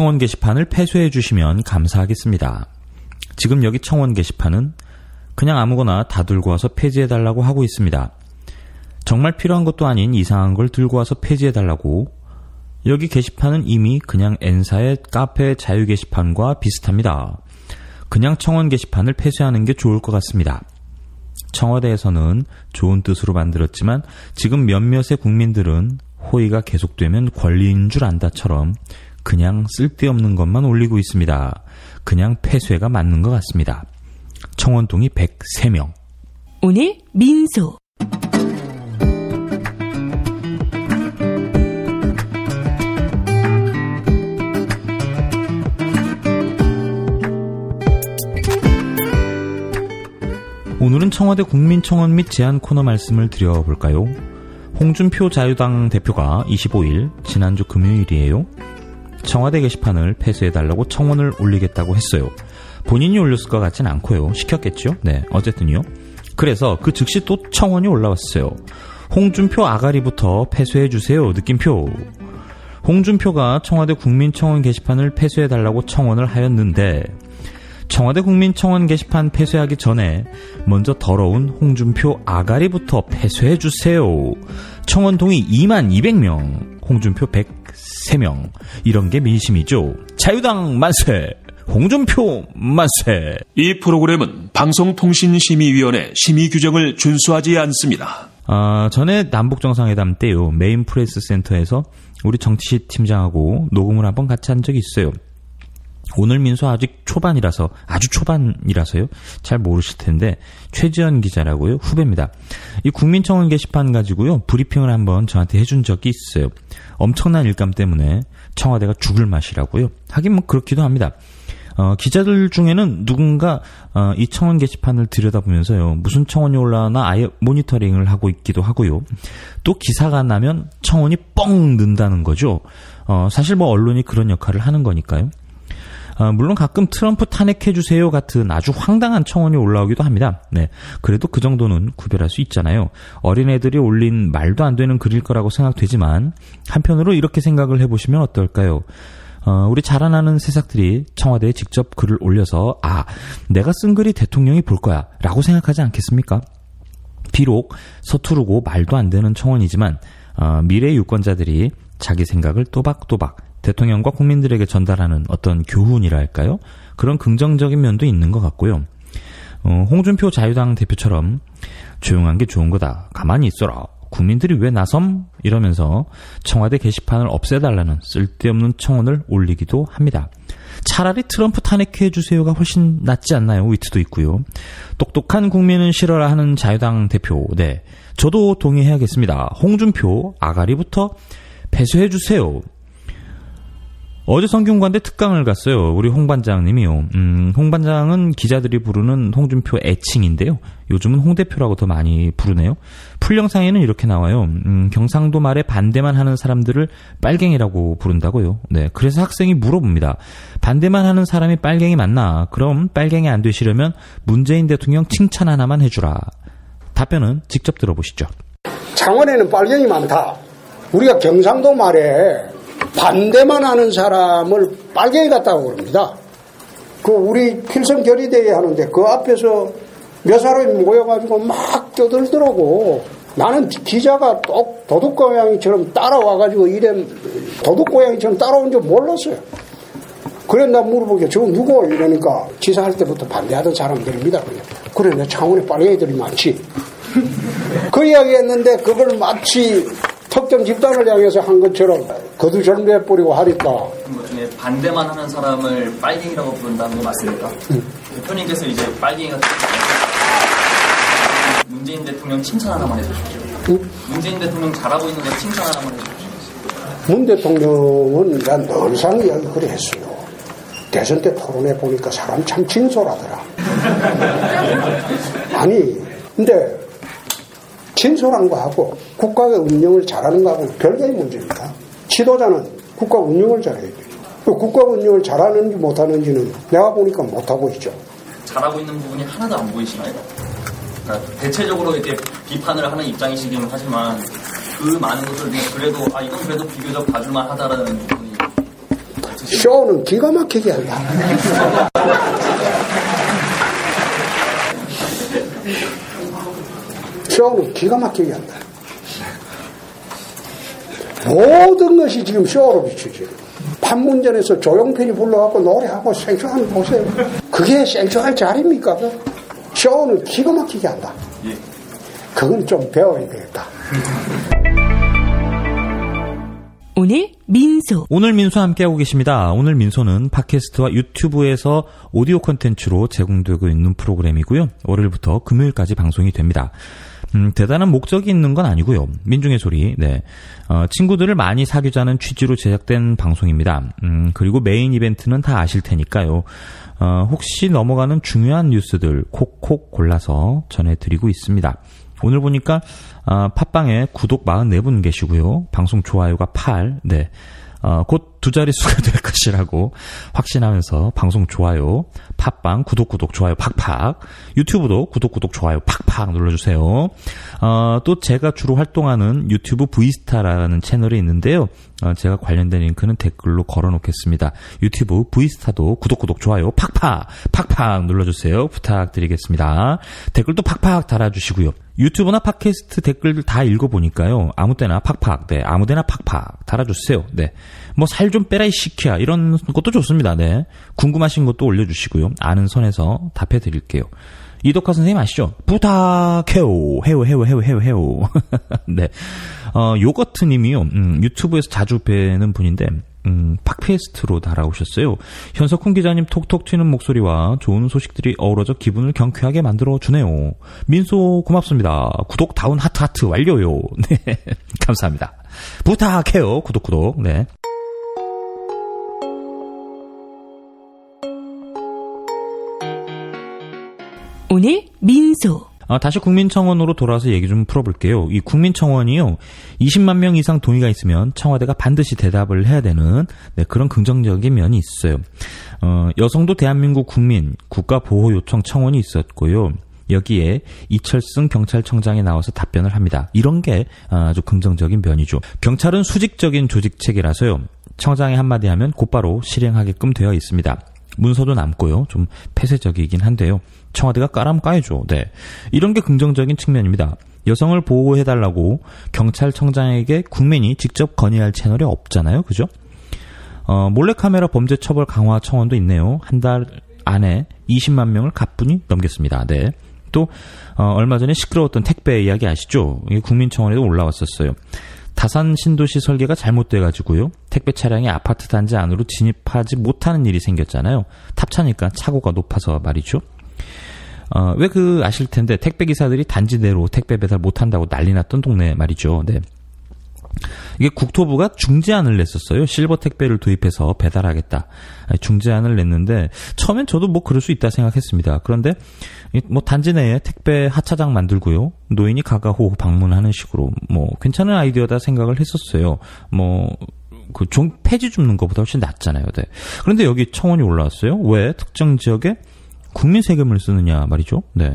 청원 게시판을 폐쇄해 주시면 감사하겠습니다. 지금 여기 청원 게시판은 그냥 아무거나 다 들고 와서 폐지해달라고 하고 있습니다. 정말 필요한 것도 아닌 이상한 걸 들고 와서 폐지해달라고. 여기 게시판은 이미 그냥 N사의 카페 자유 게시판과 비슷합니다. 그냥 청원 게시판을 폐쇄하는 게 좋을 것 같습니다. 청와대에서는 좋은 뜻으로 만들었지만 지금 몇몇의 국민들은 호의가 계속되면 권리인 줄 안다처럼 그냥 쓸데없는 것만 올리고 있습니다. 그냥 폐쇄가 맞는 것 같습니다. 청원동이 103명. 오늘 민소. 오늘은 청와대 국민청원 및 제안 코너 말씀을 드려볼까요? 홍준표 자유당 대표가 25일, 지난주 금요일이에요. 청와대 게시판을 폐쇄해달라고 청원을 올리겠다고 했어요. 본인이 올렸을 것 같진 않고요. 시켰겠죠? 네, 어쨌든요. 그래서 그 즉시 또 청원이 올라왔어요. 홍준표 아가리부터 폐쇄해주세요. 느낌표. 홍준표가 청와대 국민청원 게시판을 폐쇄해달라고 청원을 하였는데 청와대 국민청원 게시판 폐쇄하기 전에 먼저 더러운 홍준표 아가리부터 폐쇄해주세요. 청원 동의 22,200명, 홍준표 103명. 이런 게 민심이죠. 자유당 만세! 홍준표 만세! 이 프로그램은 방송통신심의위원회 심의 규정을 준수하지 않습니다. 전에 남북정상회담 때요. 메인 프레스 센터에서 우리 정치시 팀장하고 녹음을 한번 같이 한 적이 있어요. 오늘 민소 아직 아주 초반이라서요. 잘 모르실 텐데 최지연 기자라고요. 후배입니다. 이 국민청원 게시판 가지고요. 브리핑을 한번 저한테 해준 적이 있어요. 엄청난 일감 때문에 청와대가 죽을 맛이라고요. 하긴 뭐 그렇기도 합니다. 기자들 중에는 누군가 이 청원 게시판을 들여다보면서요. 무슨 청원이 올라오나 아예 모니터링을 하고 있기도 하고요. 또 기사가 나면 청원이 뻥 는다는 거죠. 사실 뭐 언론이 그런 역할을 하는 거니까요. 물론 가끔 트럼프 탄핵해주세요 같은 아주 황당한 청원이 올라오기도 합니다. 네, 그래도 그 정도는 구별할 수 있잖아요. 어린애들이 올린 말도 안 되는 글일 거라고 생각되지만 한편으로 이렇게 생각을 해보시면 어떨까요? 우리 자라나는 새싹들이 청와대에 직접 글을 올려서 내가 쓴 글이 대통령이 볼 거야 라고 생각하지 않겠습니까? 비록 서투르고 말도 안 되는 청원이지만 미래 유권자들이 자기 생각을 또박또박 대통령과 국민들에게 전달하는 어떤 교훈이랄까요? 그런 긍정적인 면도 있는 것 같고요. 홍준표 자유당 대표처럼 조용한 게 좋은 거다. 가만히 있어라. 국민들이 왜 나섬? 이러면서 청와대 게시판을 없애달라는 쓸데없는 청원을 올리기도 합니다. 차라리 트럼프 탄핵해주세요가 훨씬 낫지 않나요? 위트도 있고요. 똑똑한 국민은 싫어라 하는 자유당 대표. 네, 저도 동의해야겠습니다. 홍준표 아가리부터 폐쇄해주세요. 어제 성균관대 특강을 갔어요. 우리 홍 반장님이요. 홍 반장은 기자들이 부르는 홍준표 애칭인데요. 요즘은 홍 대표라고 더 많이 부르네요. 풀영상에는 이렇게 나와요. 경상도 말에 반대만 하는 사람들을 빨갱이라고 부른다고요. 네, 그래서 학생이 물어봅니다. 반대만 하는 사람이 빨갱이 맞나? 그럼 빨갱이 안 되시려면 문재인 대통령 칭찬 하나만 해주라. 답변은 직접 들어보시죠. 창원에는 빨갱이 많다. 우리가 경상도 말에 반대만 하는 사람을 빨갱이 같다고 그럽니다. 우리 필선 결의대회 하는데 그 앞에서 몇 사람이 모여가지고 막 떠들더라고. 나는 기자가 도둑고양이처럼 따라와가지고 도둑고양이처럼 따라온 줄 몰랐어요. 그래 나 물어보게 저 누구? 이러니까 지사할 때부터 반대하던 사람들입니다. 그래 내 창원에 빨갱이들이 많지. 그 이야기 했는데 그걸 마치 특정 집단을 향해서 한 것처럼 거두절미해버리고 하니까. 그 중에 반대만 하는 사람을 빨갱이라고 부른다는 거 맞습니까? 대표님께서 이제 빨갱이가 문재인 대통령 칭찬 하나만 해주십시오. 문재인 대통령 잘하고 있는 거 칭찬 하나만 해주십시오. 문 대통령은 난 늘상 이야기 그래 했어요. 대선 때 토론해 보니까 사람 참 진솔하더라. 아니 근데 진솔한 거하고 국가의 운영을 잘하는 거하고는 별개의 문제입니다. 지도자는 국가 운영을 잘해야 돼요. 국가 운영을 잘하는지 못하는지는 내가 보니까 못하고 있죠. 잘하고 있는 부분이 하나도 안 보이시나요? 그러니까 대체적으로 이렇게 비판을 하는 입장이시긴 하지만 그 많은 것들 중에 그래도 이건 그래도 비교적 봐줄만 하다라는 부분이 쇼는 기가 막히게 한다. 쇼는 기가 막히게 한다. 모든 것이 지금 쇼로 비추지. 판문점에서 조용필이 불러갖고 노래하고 생쇼하는 거 보세요. 그게 생쇼할 자리입니까? 쇼는 기가 막히게 한다. 그건 좀 배워야 되겠다. 오늘 민소. 오늘 민소 함께하고 계십니다. 오늘 민소는 팟캐스트와 유튜브에서 오디오 콘텐츠로 제공되고 있는 프로그램이고요. 월요일부터 금요일까지 방송이 됩니다. 대단한 목적이 있는 건 아니고요. 민중의 소리, 네. 친구들을 많이 사귀자는 취지로 제작된 방송입니다. 그리고 메인 이벤트는 다 아실 테니까요. 혹시 넘어가는 중요한 뉴스들 콕콕 골라서 전해드리고 있습니다. 오늘 보니까 팟빵에 구독 44분 계시고요. 방송 좋아요가 8, 네. 곧 두 자릿수가 될 것이라고 확신하면서 방송 좋아요, 팟빵 구독 좋아요 팍팍, 유튜브도 구독 좋아요 팍팍 눌러주세요. 또 제가 주로 활동하는 유튜브 V스타라는 채널이 있는데요. 제가 관련된 링크는 댓글로 걸어놓겠습니다. 유튜브 V스타도 구독 좋아요 팍팍 눌러주세요. 부탁드리겠습니다. 댓글도 팍팍 달아주시고요. 유튜브나 팟캐스트 댓글들 다 읽어보니까요. 아무 때나 팍팍, 네, 아무데나 팍팍 달아주세요. 네, 뭐 살 좀 빼라 이 시키야 이런 것도 좋습니다. 네, 궁금하신 것도 올려주시고요. 아는 선에서 답해드릴게요. 이덕화 선생님 아시죠? 부탁해요. 해요. 네, 요거트님이요. 유튜브에서 자주 뵈는 분인데 팟캐스트로 달아오셨어요. 현석훈 기자님 톡톡 튀는 목소리와 좋은 소식들이 어우러져 기분을 경쾌하게 만들어주네요. 민소 고맙습니다. 구독 다운 하트 완료요. 네, 감사합니다. 부탁해요. 구독. 네. 오늘 민소. 다시 국민청원으로 돌아와서 얘기 좀 풀어볼게요. 이 국민청원이요, 20만 명 이상 동의가 있으면 청와대가 반드시 대답을 해야 되는, 네, 그런 긍정적인 면이 있어요. 여성도 대한민국 국민 국가보호 요청 청원이 있었고요. 여기에 이철승 경찰청장이 나와서 답변을 합니다. 이런 게 아주 긍정적인 면이죠. 경찰은 수직적인 조직체계라서요, 청장이 한마디 하면 곧바로 실행하게끔 되어 있습니다. 문서도 남고요. 좀 폐쇄적이긴 한데요. 청와대가 까라면 까야죠. 네, 이런 게 긍정적인 측면입니다. 여성을 보호해달라고 경찰청장에게 국민이 직접 건의할 채널이 없잖아요. 그죠? 몰래카메라 범죄 처벌 강화 청원도 있네요. 한 달 안에 20만 명을 가뿐히 넘겼습니다. 네. 또 얼마 전에 시끄러웠던 택배 이야기 아시죠? 이게 국민청원에도 올라왔었어요. 다산 신도시 설계가 잘못돼가지고요, 택배 차량이 아파트 단지 안으로 진입하지 못하는 일이 생겼잖아요. 탑차니까 차고가 높아서 말이죠. 왜 아실 텐데 택배 기사들이 단지 내로 택배 배달 못한다고 난리 났던 동네 말이죠. 네. 이게 국토부가 중재안을 냈었어요. 실버 택배를 도입해서 배달하겠다. 중재안을 냈는데 처음엔 저도 뭐 그럴 수 있다 생각했습니다. 그런데 뭐 단지 내에 택배 하차장 만들고요, 노인이 가가호호 방문하는 식으로 뭐 괜찮은 아이디어다 생각을 했었어요. 뭐 그 종 폐지 줍는 것보다 훨씬 낫잖아요. 네. 그런데 여기 청원이 올라왔어요. 왜 특정 지역에 국민 세금을 쓰느냐 말이죠. 네.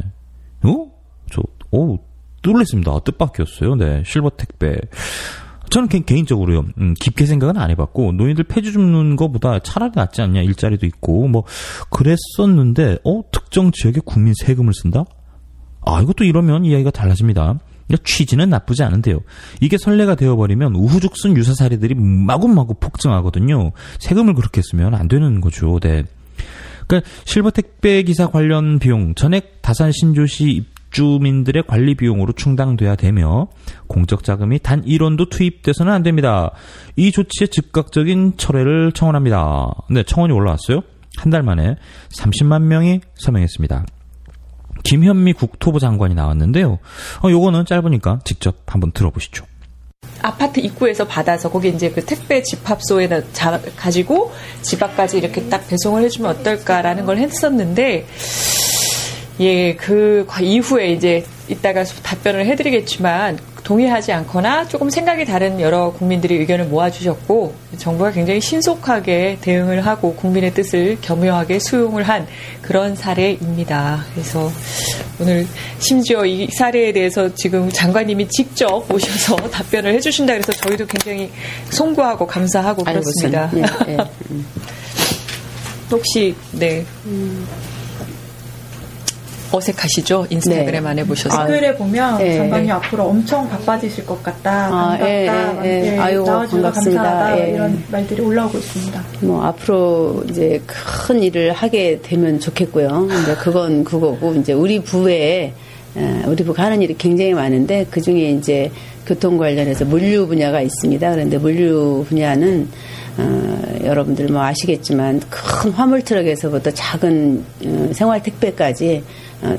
놀랐습니다. 뜻밖이었어요. 네. 실버 택배. 저는 개인적으로요, 깊게 생각은 안 해봤고, 노인들 폐지 줍는 것보다 차라리 낫지 않냐, 일자리도 있고, 뭐, 그랬었는데, 특정 지역에 국민 세금을 쓴다? 이것도 이러면 이야기가 달라집니다. 취지는 나쁘지 않은데요. 이게 선례가 되어버리면 우후죽순 유사사례들이 마구마구 폭증하거든요. 세금을 그렇게 쓰면 안 되는 거죠. 네. 그러니까 실버 택배 기사 관련 비용 전액 다산 신도시 입주민들의 관리 비용으로 충당돼야 되며 공적 자금이 단 1원도 투입돼서는 안 됩니다. 이 조치의 즉각적인 철회를 청원합니다. 네, 청원이 올라왔어요. 한 달 만에 30만 명이 서명했습니다. 김현미 국토부 장관이 나왔는데요. 요거는 짧으니까 직접 한번 들어보시죠. 아파트 입구에서 받아서 거기 이제 그 택배 집합소에다 가지고 집 앞까지 이렇게 딱 배송을 해주면 어떨까라는 걸 했었는데, 예, 그 이후에 이제 이따가 답변을 해드리겠지만 동의하지 않거나 조금 생각이 다른 여러 국민들이 의견을 모아주셨고 정부가 굉장히 신속하게 대응을 하고 국민의 뜻을 겸허하게 수용을 한 그런 사례입니다. 그래서 오늘 심지어 이 사례에 대해서 지금 장관님이 직접 오셔서 답변을 해주신다 그래서 저희도 굉장히 송구하고 감사하고 그렇습니다. 네. 혹시 어색하시죠? 인스타그램 안 해보셔서. 댓글에 보면 장관님 앞으로 엄청 바빠지실 것 같다. 반갑다. 아유, 나와주셔서 반갑습니다. 감사하다. 이런 말들이 올라오고 있습니다. 뭐 앞으로 이제 큰 일을 하게 되면 좋겠고요. 근데 그건 그거고 이제 우리 부가 하는 일이 굉장히 많은데 그 중에 이제 교통 관련해서 물류 분야가 있습니다. 그런데 물류 분야는 여러분들 뭐 아시겠지만 큰 화물 트럭에서부터 작은 생활 택배까지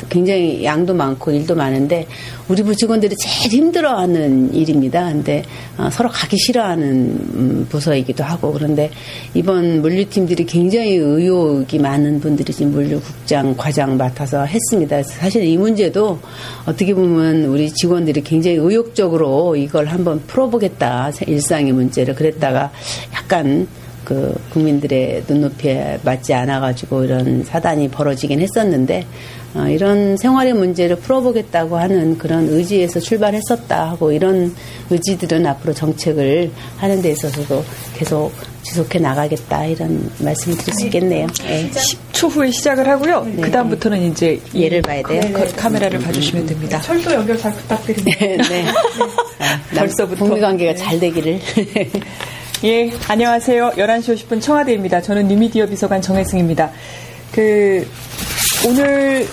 굉장히 양도 많고 일도 많은데 우리 부 직원들이 제일 힘들어하는 일입니다. 근데 서로 가기 싫어하는 부서이기도 하고 그런데 이번 물류팀들이 굉장히 의욕이 많은 분들이 지금 물류국장, 과장 맡아서 했습니다. 사실 이 문제도 어떻게 보면 우리 직원들이 굉장히 의욕적으로 이걸 한번 풀어보겠다 일상의 문제를 그랬다가 약간 그 국민들의 눈높이에 맞지 않아가지고 이런 사단이 벌어지긴 했었는데 이런 생활의 문제를 풀어보겠다고 하는 그런 의지에서 출발했었다 하고 이런 의지들은 앞으로 정책을 하는 데 있어서도 계속 지속해 나가겠다 이런 말씀을 드릴 수 있겠네요. 네. 10초 후에 시작을 하고요. 네. 그 다음부터는 이제 예를 봐야 돼요. 카메라를 봐주시면 됩니다. 철도 연결 잘 부탁드립니다. 네. 벌써부터 북미관계가 잘 되기를. 예, 안녕하세요. 11시 50분 청와대입니다. 저는 뉴미디어 비서관 정혜승입니다. 오늘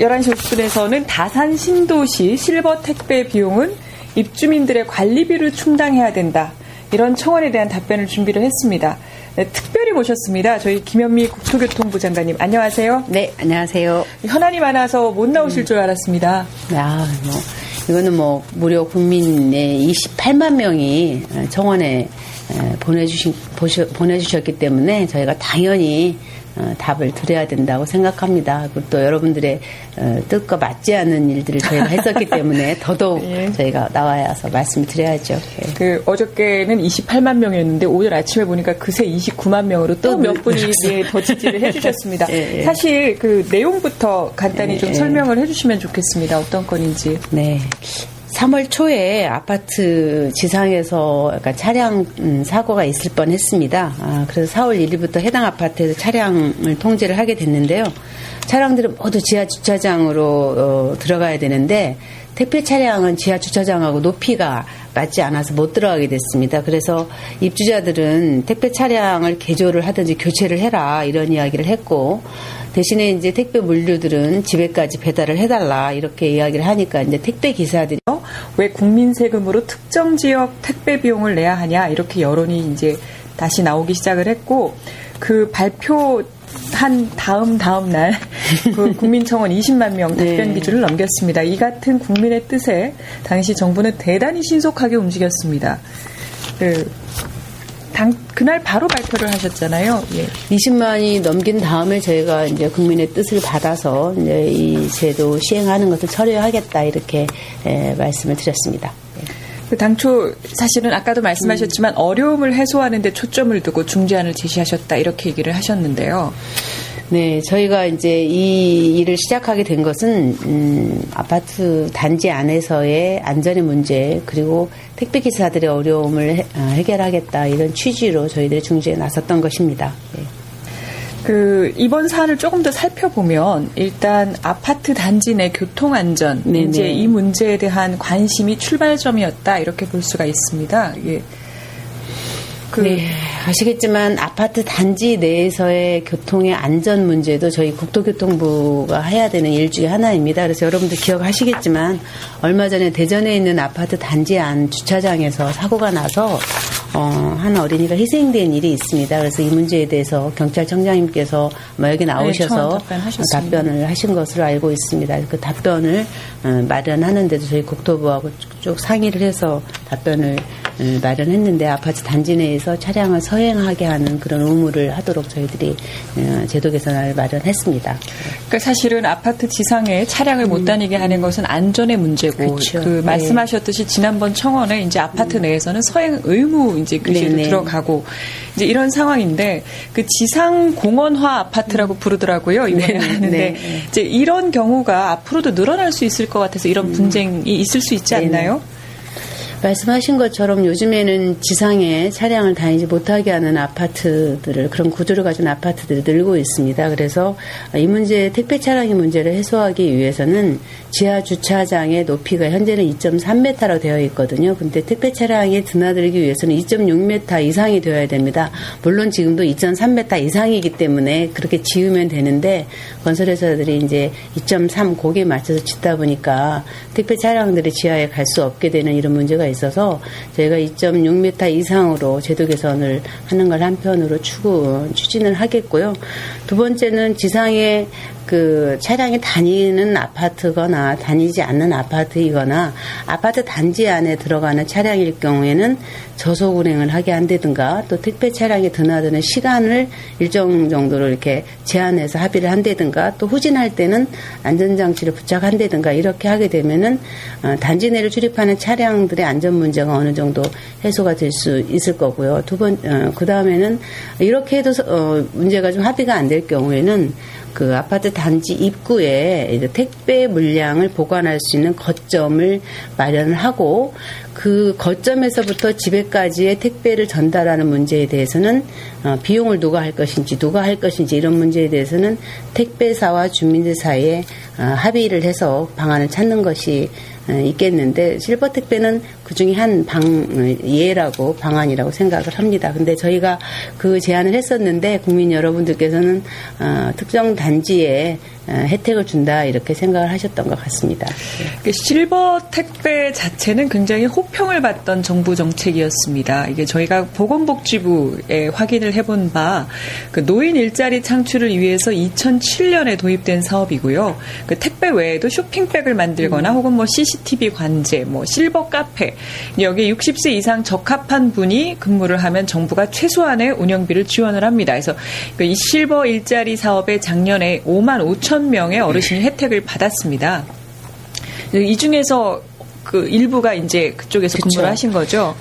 11시 50분에서는 다산 신도시 실버 택배 비용은 입주민들의 관리비를 충당해야 된다. 이런 청원에 대한 답변을 준비를 했습니다. 네, 특별히 모셨습니다. 저희 김현미 국토교통부 장관님. 안녕하세요. 네, 안녕하세요. 현안이 많아서 못 나오실 줄 알았습니다. 이거는 무려 국민의 28만 명이 청원에 보내주셨기 때문에 저희가 당연히 답을 드려야 된다고 생각합니다. 그리고 또 여러분들의 뜻과 맞지 않는 일들을 저희가 했었기 때문에 더더욱 예. 저희가 나와서 말씀을 드려야죠. 예. 어저께는 28만 명이었는데 오늘 아침에 보니까 그새 29만 명으로 또 몇 분이 더 지지를 해주셨습니다. 예. 사실 그 내용부터 간단히 좀 설명을 해주시면 좋겠습니다. 어떤 건인지. 네. 3월 초에 아파트 지상에서 약간 차량 사고가 있을 뻔했습니다. 그래서 4월 1일부터 해당 아파트에서 차량을 통제를 하게 됐는데요. 차량들은 모두 지하 주차장으로 들어가야 되는데 택배 차량은 지하 주차장하고 높이가 맞지 않아서 못 들어가게 됐습니다. 그래서 입주자들은 택배 차량을 개조를 하든지 교체를 해라 이런 이야기를 했고 대신에 이제 택배 물류들은 집에까지 배달을 해달라 이렇게 이야기를 하니까 이제 택배 기사들이 왜 국민 세금으로 특정 지역 택배 비용을 내야 하냐 이렇게 여론이 이제 다시 나오기 시작을 했고 그 발표한 다음 날 그 국민청원 20만 명 답변 기준을 넘겼습니다. 이 같은 국민의 뜻에 당시 정부는 대단히 신속하게 움직였습니다. 그날 바로 발표를 하셨잖아요. 예. 20만이 넘긴 다음에 저희가 이제 국민의 뜻을 받아서 이제 이 제도 시행하는 것을 처리하겠다 이렇게 말씀을 드렸습니다. 당초 사실은 아까도 말씀하셨지만 어려움을 해소하는 데 초점을 두고 중재안을 제시하셨다 이렇게 얘기를 하셨는데요. 네, 저희가 이제 이 일을 시작하게 된 것은 아파트 단지 안에서의 안전의 문제 그리고 택배 기사들의 어려움을 해결하겠다 이런 취지로 저희들이 중재에 나섰던 것입니다. 네. 이번 사안을 조금 더 살펴보면 일단 아파트 단지 내 교통 안전 이제 이 문제에 대한 관심이 출발점이었다 이렇게 볼 수가 있습니다. 이게 네, 아시겠지만 아파트 단지 내에서의 교통의 안전 문제도 저희 국토교통부가 해야 되는 일 중에 하나입니다. 그래서 여러분들 기억하시겠지만 얼마 전에 대전에 있는 아파트 단지 안 주차장에서 사고가 나서 한 어린이가 희생된 일이 있습니다. 그래서 이 문제에 대해서 경찰청장님께서 여기 나오셔서 답변을 하신 것으로 알고 있습니다. 그 답변을 마련하는데도 저희 국토부하고 쭉 상의를 해서 답변을 마련했는데 아파트 단지 내에서 차량을 서행하게 하는 그런 의무를 하도록 저희들이 제도 개선을 마련했습니다. 그러니까 사실은 아파트 지상에 차량을 못 다니게 하는 것은 안전의 문제고, 그렇죠. 그 말씀하셨듯이 지난번 청원에 이제 아파트 내에서는 서행 의무 이제 규제도 들어가고 이제 이런 상황인데, 그 지상 공원화 아파트라고 부르더라고요 이번에 하는데 이제 이런 경우가 앞으로도 늘어날 수 있을 것 같아서 이런 분쟁이 있을 수 있지 않나요? 말씀하신 것처럼 요즘에는 지상에 차량을 다니지 못하게 하는 아파트들을, 그런 구조를 가진 아파트들이 늘고 있습니다. 그래서 이 문제, 택배 차량의 문제를 해소하기 위해서는 지하 주차장의 높이가 현재는 2.3m로 되어 있거든요. 근데 택배 차량에 드나들기 위해서는 2.6m 이상이 되어야 됩니다. 물론 지금도 2.3m 이상이기 때문에 그렇게 지으면 되는데, 건설회사들이 이제 2.3 거기에 맞춰서 짓다 보니까 택배 차량들이 지하에 갈 수 없게 되는 이런 문제가 있어서 저희가 2.6m 이상으로 제도 개선을 하는 걸 한편으로 추진을 하겠고요. 두 번째는 지상에 그 차량이 다니는 아파트거나 다니지 않는 아파트이거나 아파트 단지 안에 들어가는 차량일 경우에는 저속 운행을 하게 한다든가, 또 택배 차량에 드나드는 시간을 일정 정도로 이렇게 제한해서 합의를 한다든가, 또 후진할 때는 안전장치를 부착한다든가 이렇게 하게 되면은 단지 내를 출입하는 차량들의 안전 문제가 어느 정도 해소가 될 수 있을 거고요. 그 다음에는 이렇게 해도 문제가 좀 합의가 안 될 경우에는 그 아파트 단지 입구에 이제 택배 물량을 보관할 수 있는 거점을 마련을 하고, 그 거점에서부터 집에까지의 택배를 전달하는 문제에 대해서는 비용을 누가 할 것인지 이런 문제에 대해서는 택배사와 주민들 사이에 합의를 해서 방안을 찾는 것이 있겠는데, 실버 택배는 그 중에 한 예라고 방안이라고 생각을 합니다. 근데 저희가 그 제안을 했었는데 국민 여러분들께서는 특정 단지에 혜택을 준다 이렇게 생각을 하셨던 것 같습니다. 실버 택배 자체는 굉장히 호평을 받던 정부 정책이었습니다. 이게 저희가 보건복지부에 확인을 해본 바 그 노인 일자리 창출을 위해서 2007년에 도입된 사업이고요. 그 택배 외에도 쇼핑백을 만들거나 혹은 뭐 CCTV 관제, 뭐 실버 카페, 여기에 60세 이상 적합한 분이 근무를 하면 정부가 최소한의 운영비를 지원을 합니다. 그래서 이 실버 일자리 사업에 작년에 5만 5천 명의 어르신이 혜택을 받았습니다. 이 중에서 그 일부가 이제 그쪽에서 근무를 하신 거죠?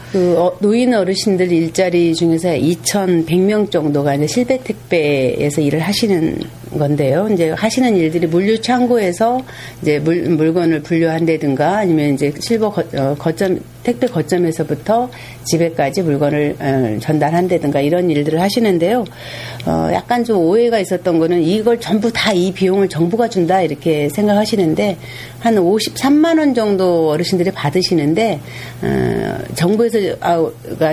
노인 어르신들 일자리 중에서 2,100명 정도가 이제 실버 택배에서 일을 하시는 건데요. 이제 하시는 일들이 물류 창고에서 이제 물건을 분류한다든가, 아니면 이제 실버 거점, 택배 거점에서부터 집에까지 물건을 전달한다든가 이런 일들을 하시는데요. 약간 좀 오해가 있었던 거는 이걸 전부 다 이 비용을 정부가 준다 이렇게 생각하시는데, 한 53만 원 정도 어르신들이 받으시는데, 정부에서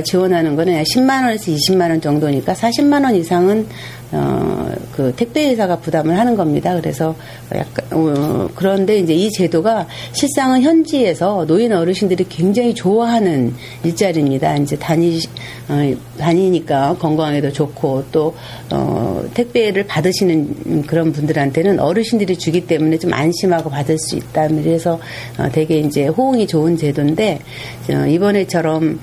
지원하는 거는 10만 원에서 20만 원 정도니까 40만 원 이상은 그 택배회사가 부담을 하는 겁니다. 그래서 약간, 그런데 이제 이 제도가 실상은 현지에서 노인 어르신들이 굉장히 좋아하는 일자리입니다. 이제 다니니까 건강에도 좋고, 또, 택배를 받으시는 그런 분들한테는 어르신들이 주기 때문에 좀 안심하고 받을 수 있다. 그래서 되게 이제 호응이 좋은 제도인데, 이번에처럼,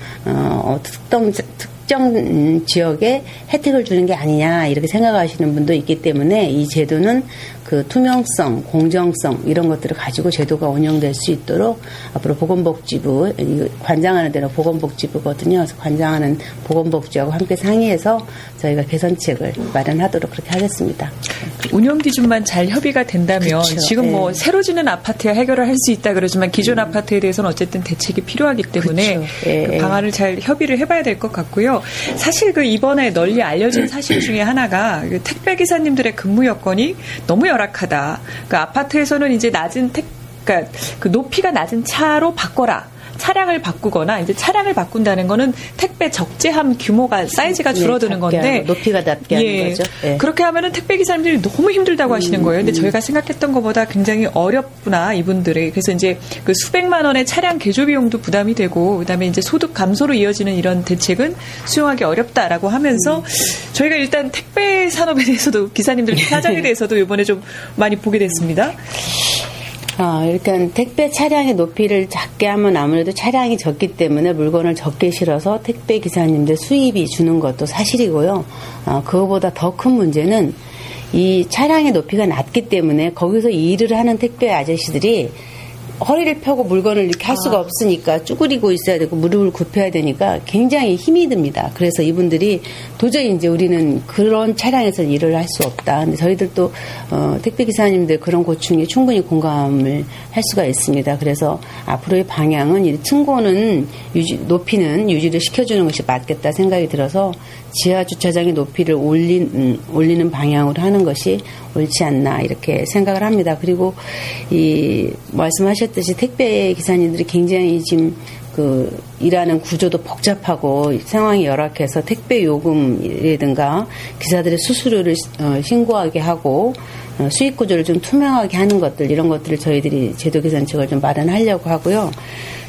특정 지역에 혜택을 주는 게 아니냐 이렇게 생각하시는 분도 있기 때문에, 이 제도는 그 투명성, 공정성 이런 것들을 가지고 제도가 운영될 수 있도록 앞으로 보건복지부, 관장하는 데는 보건복지부거든요. 그래서 관장하는 보건복지하고 함께 상의해서 저희가 개선책을 마련하도록 그렇게 하겠습니다. 운영 기준만 잘 협의가 된다면, 그렇죠. 지금 뭐 새로 짓는 아파트야 해결을 할 수 있다 그러지만 기존 아파트에 대해서는 어쨌든 대책이 필요하기 때문에, 그렇죠. 그 방안을 잘 협의를 해봐야 될 것 같고요. 사실 그 이번에 널리 알려진 사실 중에 하나가 택배 기사님들의 근무 여건이 너무 열악하다. 그 아파트에서는 이제 그러니까 그 높이가 낮은 차로 바꿔라. 차량을 바꾸거나 이제 차량을 바꾼다는 거는 택배 적재함 규모가 사이즈가 줄어드는 건데 높이가 낮게 하는 거죠. 네. 그렇게 하면은 택배 기사님들이 너무 힘들다고 하시는 거예요. 근데 저희가 생각했던 것보다 굉장히 어렵구나 이분들이. 그래서 이제 그 수백만 원의 차량 개조 비용도 부담이 되고 그다음에 이제 소득 감소로 이어지는 이런 대책은 수용하기 어렵다라고 하면서 저희가 일단 택배 산업에 대해서도 기사님들 사정에 대해서도 이번에 좀 많이 보게 됐습니다. 그러니까 택배 차량의 높이를 작게 하면 아무래도 차량이 적기 때문에 물건을 적게 실어서 택배 기사님들 수입이 주는 것도 사실이고요. 그거보다 더 큰 문제는 이 차량의 높이가 낮기 때문에 거기서 일을 하는 택배 아저씨들이 허리를 펴고 물건을 이렇게 할 수가 없으니까 쭈그리고 있어야 되고 무릎을 굽혀야 되니까 굉장히 힘이 듭니다. 그래서 이분들이 도저히 이제 우리는 그런 차량에서 일을 할 수 없다. 근데 저희들도 택배 기사님들 그런 고충에 충분히 공감을 할 수가 있습니다. 그래서 앞으로의 방향은 이 층고는 높이는 유지를 시켜주는 것이 맞겠다 생각이 들어서 지하 주차장의 높이를 올리는 방향으로 하는 것이 옳지 않나 이렇게 생각을 합니다. 그리고 이 말씀하셨듯이 택배 기사님들이 굉장히 지금 그 일하는 구조도 복잡하고 상황이 열악해서 택배 요금이라든가 기사들의 수수료를 신고하게 하고 수익 구조를 좀 투명하게 하는 것들 이런 것들을 저희들이 제도 개선책을 좀 마련하려고 하고요.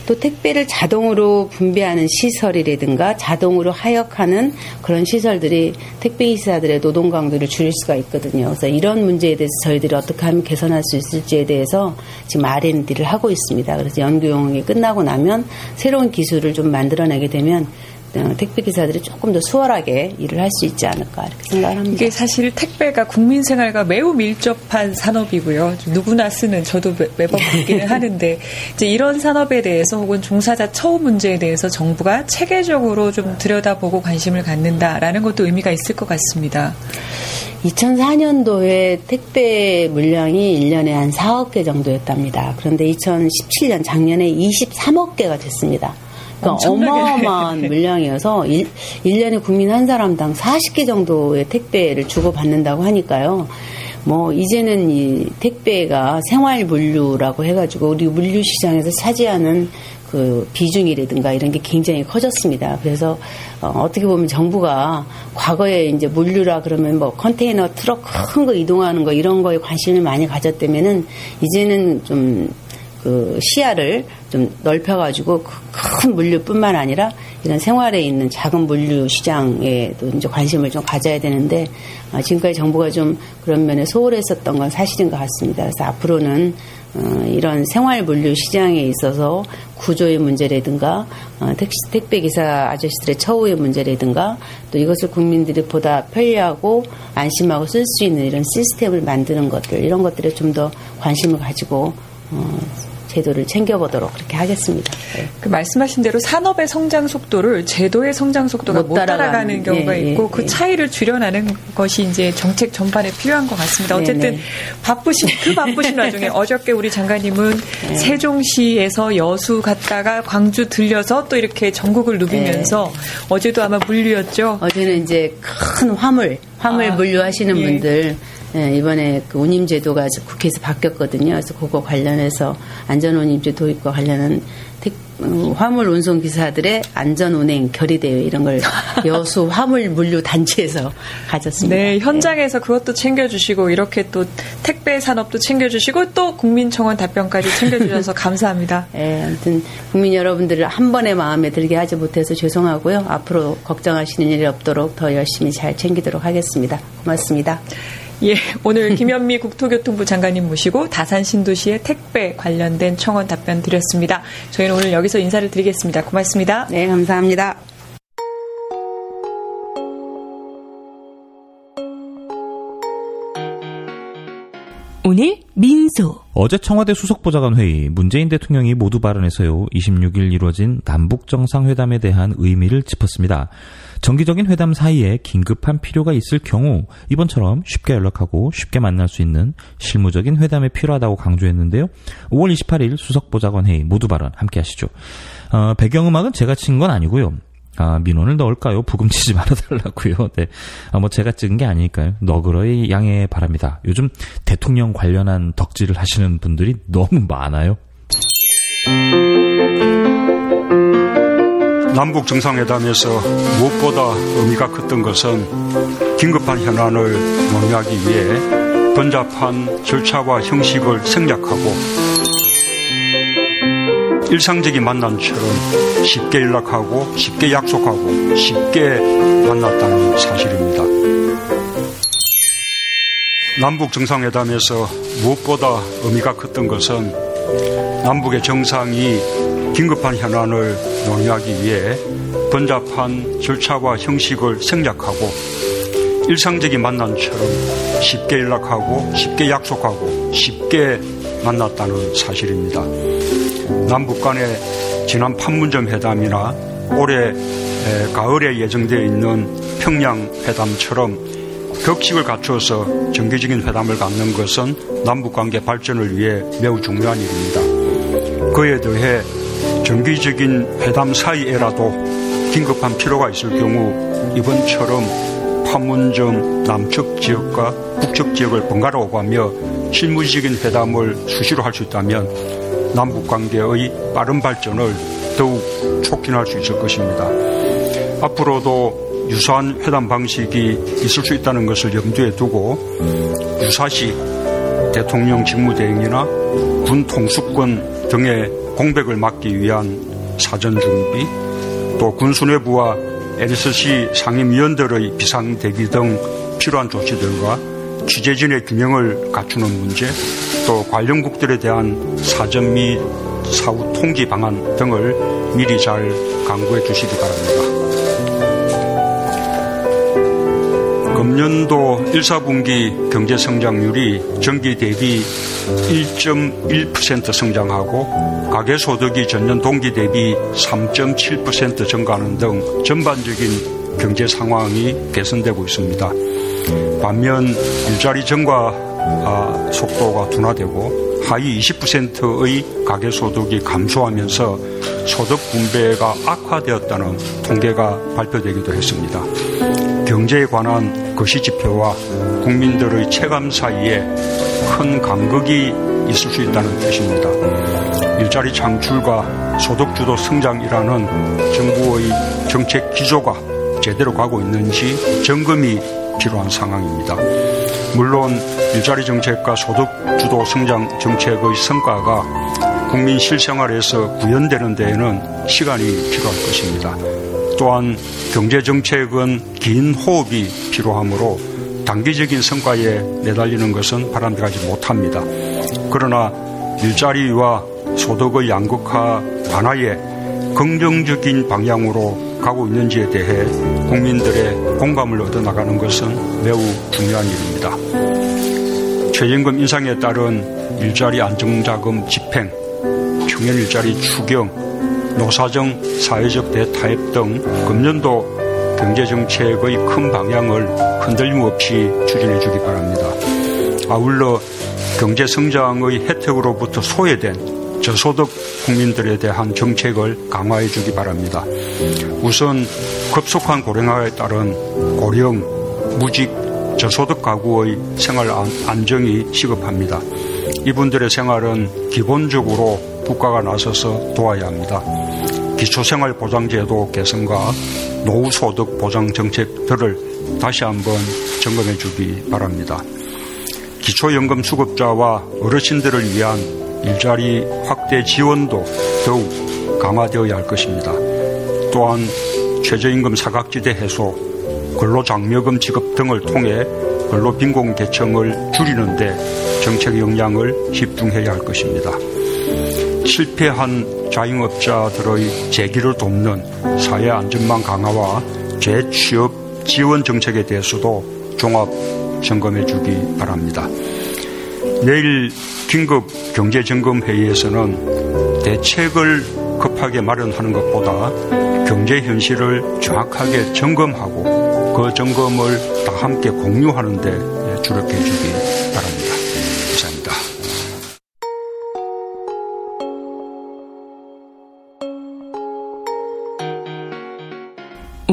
또 택배를 자동으로 분배하는 시설이라든가 자동으로 하역하는 그런 시설들이 택배기사들의 노동 강도를 줄일 수가 있거든요. 그래서 이런 문제에 대해서 저희들이 어떻게 하면 개선할 수 있을지에 대해서 지금 R&D를 하고 있습니다. 그래서 연구용이 끝나고 나면 새로운 기술을 좀 만들어내게 되면 택배기사들이 조금 더 수월하게 일을 할 수 있지 않을까 이렇게 생각을 합니다. 이게 사실 택배가 국민 생활과 매우 밀접한 산업이고요. 누구나 쓰는 저도 매번 보기는 하는데 이제 이런 산업에 대해서 혹은 종사자 처우 문제에 대해서 정부가 체계적으로 좀 들여다보고 관심을 갖는다라는 것도 의미가 있을 것 같습니다. 2004년도에 택배 물량이 1년에 한 4억 개 정도였답니다. 그런데 2017년 작년에 23억 개가 됐습니다. 그러니까 어마어마한 물량이어서 1년에 국민 한 사람당 40개 정도의 택배를 주고받는다고 하니까요. 뭐 이제는 이 택배가 생활 물류라고 해가지고 우리 물류 시장에서 차지하는 그 비중이라든가 이런 게 굉장히 커졌습니다. 그래서 어떻게 보면 정부가 과거에 이제 물류라 그러면 뭐 컨테이너 트럭 큰 거 이동하는 거 이런 거에 관심을 많이 가졌다면은 이제는 좀 그 시야를 좀 넓혀가지고 큰 물류뿐만 아니라 이런 생활에 있는 작은 물류 시장에도 이제 관심을 좀 가져야 되는데 지금까지 정부가 좀 그런 면에 소홀했었던 건 사실인 것 같습니다. 그래서 앞으로는 이런 생활 물류 시장에 있어서 구조의 문제라든가 택배 기사 아저씨들의 처우의 문제라든가 또 이것을 국민들이 보다 편리하고 안심하고 쓸 수 있는 이런 시스템을 만드는 것들 이런 것들에 좀 더 관심을 가지고 제도를 챙겨보도록 그렇게 하겠습니다. 네. 그 말씀하신 대로 산업의 성장 속도를 제도의 성장 속도가 못 따라가는 경우가 있고 그 차이를 줄여나는 것이 이제 정책 전반에 필요한 것 같습니다. 어쨌든 바쁘신 와중에 어저께 우리 장관님은 세종시에서 여수 갔다가 광주 들려서 또 이렇게 전국을 누비면서 어제도 아마 물류였죠. 어제는 이제 큰 화물 물류하시는 분들 이번에 그 운임제도가 국회에서 바뀌었거든요. 그래서 그거 관련해서 안전운임제 도입과 관련한 화물 운송 기사들의 안전운행 결의대회 이런 걸 여수 화물 물류 단체에서 가졌습니다. 네, 현장에서 그것도 챙겨주시고 이렇게 또 택배 산업도 챙겨주시고 또 국민청원 답변까지 챙겨주셔서 감사합니다. 네, 아무튼 국민 여러분들을 한 번에 마음에 들게 하지 못해서 죄송하고요. 앞으로 걱정하시는 일이 없도록 더 열심히 잘 챙기도록 하겠습니다. 고맙습니다. 예, 오늘 김현미 국토교통부 장관님 모시고 다산 신도시의 택배 관련된 청원 답변 드렸습니다. 저희는 오늘 여기서 인사를 드리겠습니다. 고맙습니다. 네, 감사합니다. 오늘 민소. 어제 청와대 수석보좌관 회의 문재인 대통령이 모두 발언해서요 26일 이루어진 남북정상회담에 대한 의미를 짚었습니다. 정기적인 회담 사이에 긴급한 필요가 있을 경우 이번처럼 쉽게 연락하고 쉽게 만날 수 있는 실무적인 회담이 필요하다고 강조했는데요. 5월 28일 수석보좌관 회의 모두 발언 함께 하시죠. 배경음악은 제가 친 건 아니고요. 민원을 넣을까요? 부금치지 말아달라고요. 네. 뭐 제가 찍은 게 아니니까요. 너그러이 양해 바랍니다. 요즘 대통령 관련한 덕질을 하시는 분들이 너무 많아요. 남북 정상회담에서 무엇보다 의미가 컸던 것은 긴급한 현안을 논의하기 위해 번잡한 절차와 형식을 생략하고 일상적인 만남처럼 쉽게 연락하고 쉽게 약속하고 쉽게 만났다는 사실입니다. 남북 정상회담에서 무엇보다 의미가 컸던 것은 남북의 정상이 긴급한 현안을 논의하기 위해 번잡한 절차와 형식을 생략하고 일상적인 만남처럼 쉽게 연락하고 쉽게 약속하고 쉽게 만났다는 사실입니다. 남북 간의 지난 판문점 회담이나 올해 가을에 예정되어 있는 평양 회담처럼 격식을 갖춰서 정기적인 회담을 갖는 것은 남북관계 발전을 위해 매우 중요한 일입니다. 그에 더해 정기적인 회담 사이에라도 긴급한 필요가 있을 경우 이번처럼 판문점 남측 지역과 북측 지역을 번갈아 오가며 실무적인 회담을 수시로 할 수 있다면 남북관계의 빠른 발전을 더욱 촉진할 수 있을 것입니다. 앞으로도 유사한 회담 방식이 있을 수 있다는 것을 염두에 두고 유사시 대통령 직무대행이나 군 통수권 등의 공백을 막기 위한 사전 준비, 또 군수뇌부와 NSC 상임위원들의 비상대기 등 필요한 조치들과 취재진의 균형을 갖추는 문제, 또 관련국들에 대한 사전 및 사후 통지 방안 등을 미리 잘 강구해 주시기 바랍니다. 금년도 1사분기 경제성장률이 전기 대비 1.1% 성장하고 가계소득이 전년 동기 대비 3.7% 증가하는 등 전반적인 경제 상황이 개선되고 있습니다. 반면 일자리 증가 속도가 둔화되고 하위 20%의 가계소득이 감소하면서 소득 분배가 악화되었다는 통계가 발표되기도 했습니다. 경제에 관한 거시지표와 국민들의 체감 사이에 큰 간극이 있을 수 있다는 뜻입니다. 일자리 창출과 소득주도 성장이라는 정부의 정책 기조가 제대로 가고 있는지 점검이 필요한 상황입니다. 물론 일자리 정책과 소득주도 성장 정책의 성과가 국민 실생활에서 구현되는 데에는 시간이 필요할 것입니다. 또한 경제정책은 긴 호흡이 필요하므로 단기적인 성과에 내달리는 것은 바람직하지 못합니다. 그러나 일자리와 소득의 양극화 완화에 긍정적인 방향으로 가고 있는지에 대해 국민들의 공감을 얻어나가는 것은 매우 중요한 일입니다. 최저임금 인상에 따른 일자리 안정자금 집행, 청년 일자리 추경, 노사정 사회적 대타협 등 금년도 경제정책의 큰 방향을 흔들림 없이 추진해 주기 바랍니다. 아울러 경제성장의 혜택으로부터 소외된 저소득 국민들에 대한 정책을 강화해 주기 바랍니다. 우선 급속한 고령화에 따른 고령, 무직, 저소득 가구의 생활 안정이 시급합니다. 이분들의 생활은 기본적으로 국가가 나서서 도와야 합니다. 기초생활보장제도 개선과 노후소득 보장 정책들을 다시 한번 점검해 주기 바랍니다. 기초연금 수급자와 어르신들을 위한 일자리 확대 지원도 더욱 강화되어야 할 것입니다. 또한 최저임금 사각지대 해소, 근로장려금 지급 등을 통해 근로빈곤 계층을 줄이는 데 정책 역량을 집중해야 할 것입니다. 실패한 자영업자들의 재기를 돕는 사회 안전망 강화와 재취업 지원 정책에 대해서도 종합 점검해 주기 바랍니다. 내일 긴급 경제점검회의에서는 대책을 급하게 마련하는 것보다 경제 현실을 정확하게 점검하고 그 점검을 다 함께 공유하는 데 주력해 주기 바랍니다. 감사합니다.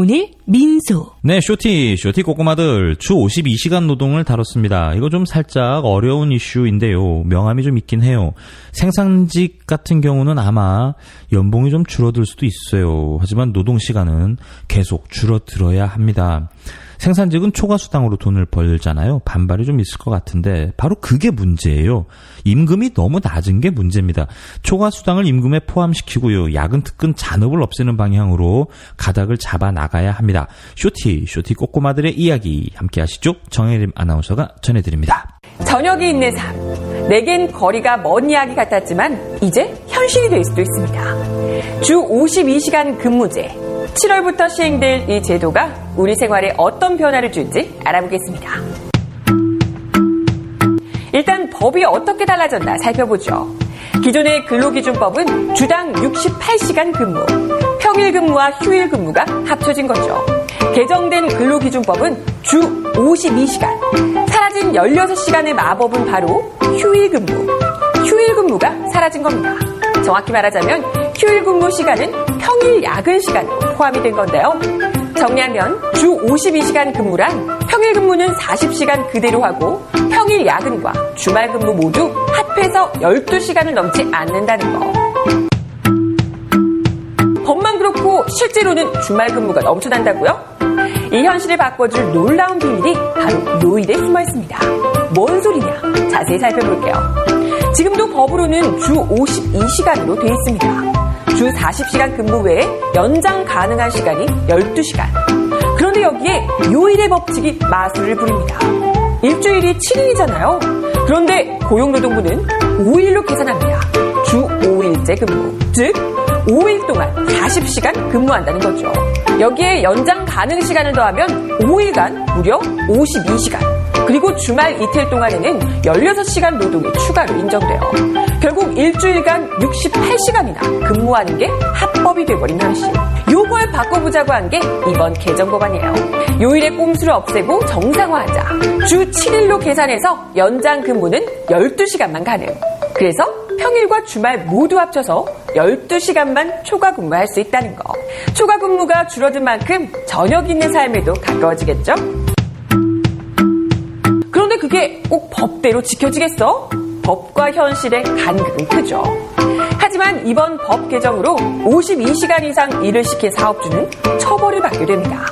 오늘 민소. 네, 쇼티 꼬꼬마들 주 52시간 노동을 다뤘습니다. 이거 좀 살짝 어려운 이슈인데요. 명암이 좀 있긴 해요. 생산직 같은 경우는 아마 연봉이 좀 줄어들 수도 있어요. 하지만 노동시간은 계속 줄어들어야 합니다. 생산직은 초과수당으로 돈을 벌잖아요. 반발이 좀 있을 것 같은데 바로 그게 문제예요. 임금이 너무 낮은 게 문제입니다. 초과수당을 임금에 포함시키고요. 야근, 특근, 잔업을 없애는 방향으로 가닥을 잡아 나가야 합니다. 쇼티 꼬꼬마들의 이야기 함께 하시죠. 정혜림 아나운서가 전해드립니다. 저녁이 있는 삶. 내겐 거리가 먼 이야기 같았지만 이제 현실이 될 수도 있습니다. 주 52시간 근무제. 7월부터 시행될 이 제도가 우리 생활에 어떤 변화를 줄지 알아보겠습니다. 일단 법이 어떻게 달라졌나 살펴보죠. 기존의 근로기준법은 주당 68시간 근무, 평일 근무와 휴일 근무가 합쳐진 거죠. 개정된 근로기준법은 주 52시간, 사라진 16시간의 마법은 바로 휴일 근무가 사라진 겁니다. 정확히 말하자면 휴일 근무 시간은 평일 야근 시간으로 포함이 된 건데요. 정리하면 주 52시간 근무란 평일 근무는 40시간 그대로 하고 평일 야근과 주말 근무 모두 합해서 12시간을 넘지 않는다는 거. 법만 그렇고 실제로는 주말 근무가 넘쳐난다고요? 이 현실을 바꿔줄 놀라운 비밀이 바로 요일에 숨어 있습니다. 뭔 소리냐? 자세히 살펴볼게요. 지금도 법으로는 주 52시간으로 되어 있습니다. 주 40시간 근무 외에 연장 가능한 시간이 12시간. 그런데 여기에 요일의 법칙이 마술을 부립니다. 일주일이 7일이잖아요. 그런데 고용노동부는 5일로 계산합니다. 주 5일제 근무. 즉 5일 동안 40시간 근무한다는 거죠. 여기에 연장 가능 시간을 더하면 5일간 무려 52시간. 그리고 주말 이틀 동안에는 16시간 노동이 추가로 인정돼요. 결국 일주일간 68시간이나 근무하는 게 합법이 돼버린 현실. 요걸 바꿔보자고 한 게 이번 개정 법안이에요. 요일의 꼼수를 없애고 정상화하자. 주 7일로 계산해서 연장 근무는 12시간만 가능. 그래서 평일과 주말 모두 합쳐서 12시간만 초과 근무할 수 있다는 거. 초과 근무가 줄어든 만큼 저녁 있는 삶에도 가까워지겠죠? 그런데 그게 꼭 법대로 지켜지겠어? 법과 현실의 간극은 크죠. 하지만 이번 법 개정으로 52시간 이상 일을 시킨 사업주는 처벌을 받게 됩니다.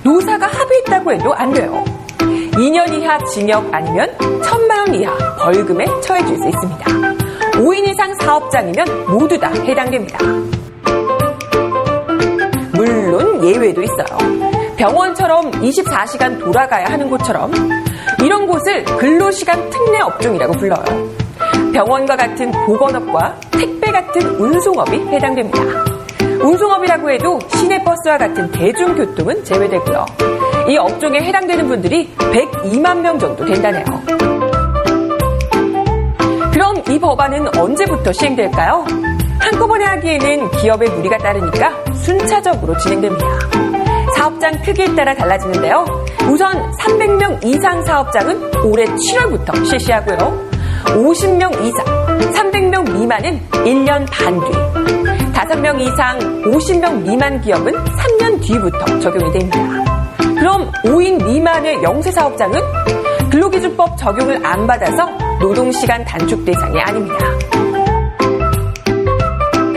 노사가 합의했다고 해도 안 돼요. 2년 이하 징역 아니면 1,000만 원 이하 벌금에 처해질 수 있습니다. 5인 이상 사업장이면 모두 다 해당됩니다. 물론 예외도 있어요. 병원처럼 24시간 돌아가야 하는 곳처럼 이런 곳을 근로시간 특례 업종이라고 불러요. 병원과 같은 보건업과 택배 같은 운송업이 해당됩니다. 운송업이라고 해도 시내버스와 같은 대중교통은 제외되고요. 이 업종에 해당되는 분들이 102만 명 정도 된다네요. 그럼 이 법안은 언제부터 시행될까요? 한꺼번에 하기에는 기업의 무리가 따르니까 순차적으로 진행됩니다. 사업장 크기에 따라 달라지는데요. 우선 300명 이상 사업장은 올해 7월부터 실시하고요. 50명 이상, 300명 미만은 1년 반 뒤, 5명 이상, 50명 미만 기업은 3년 뒤부터 적용이 됩니다. 그럼 5인 미만의 영세사업장은 근로기준법 적용을 안 받아서 노동시간 단축 대상이 아닙니다.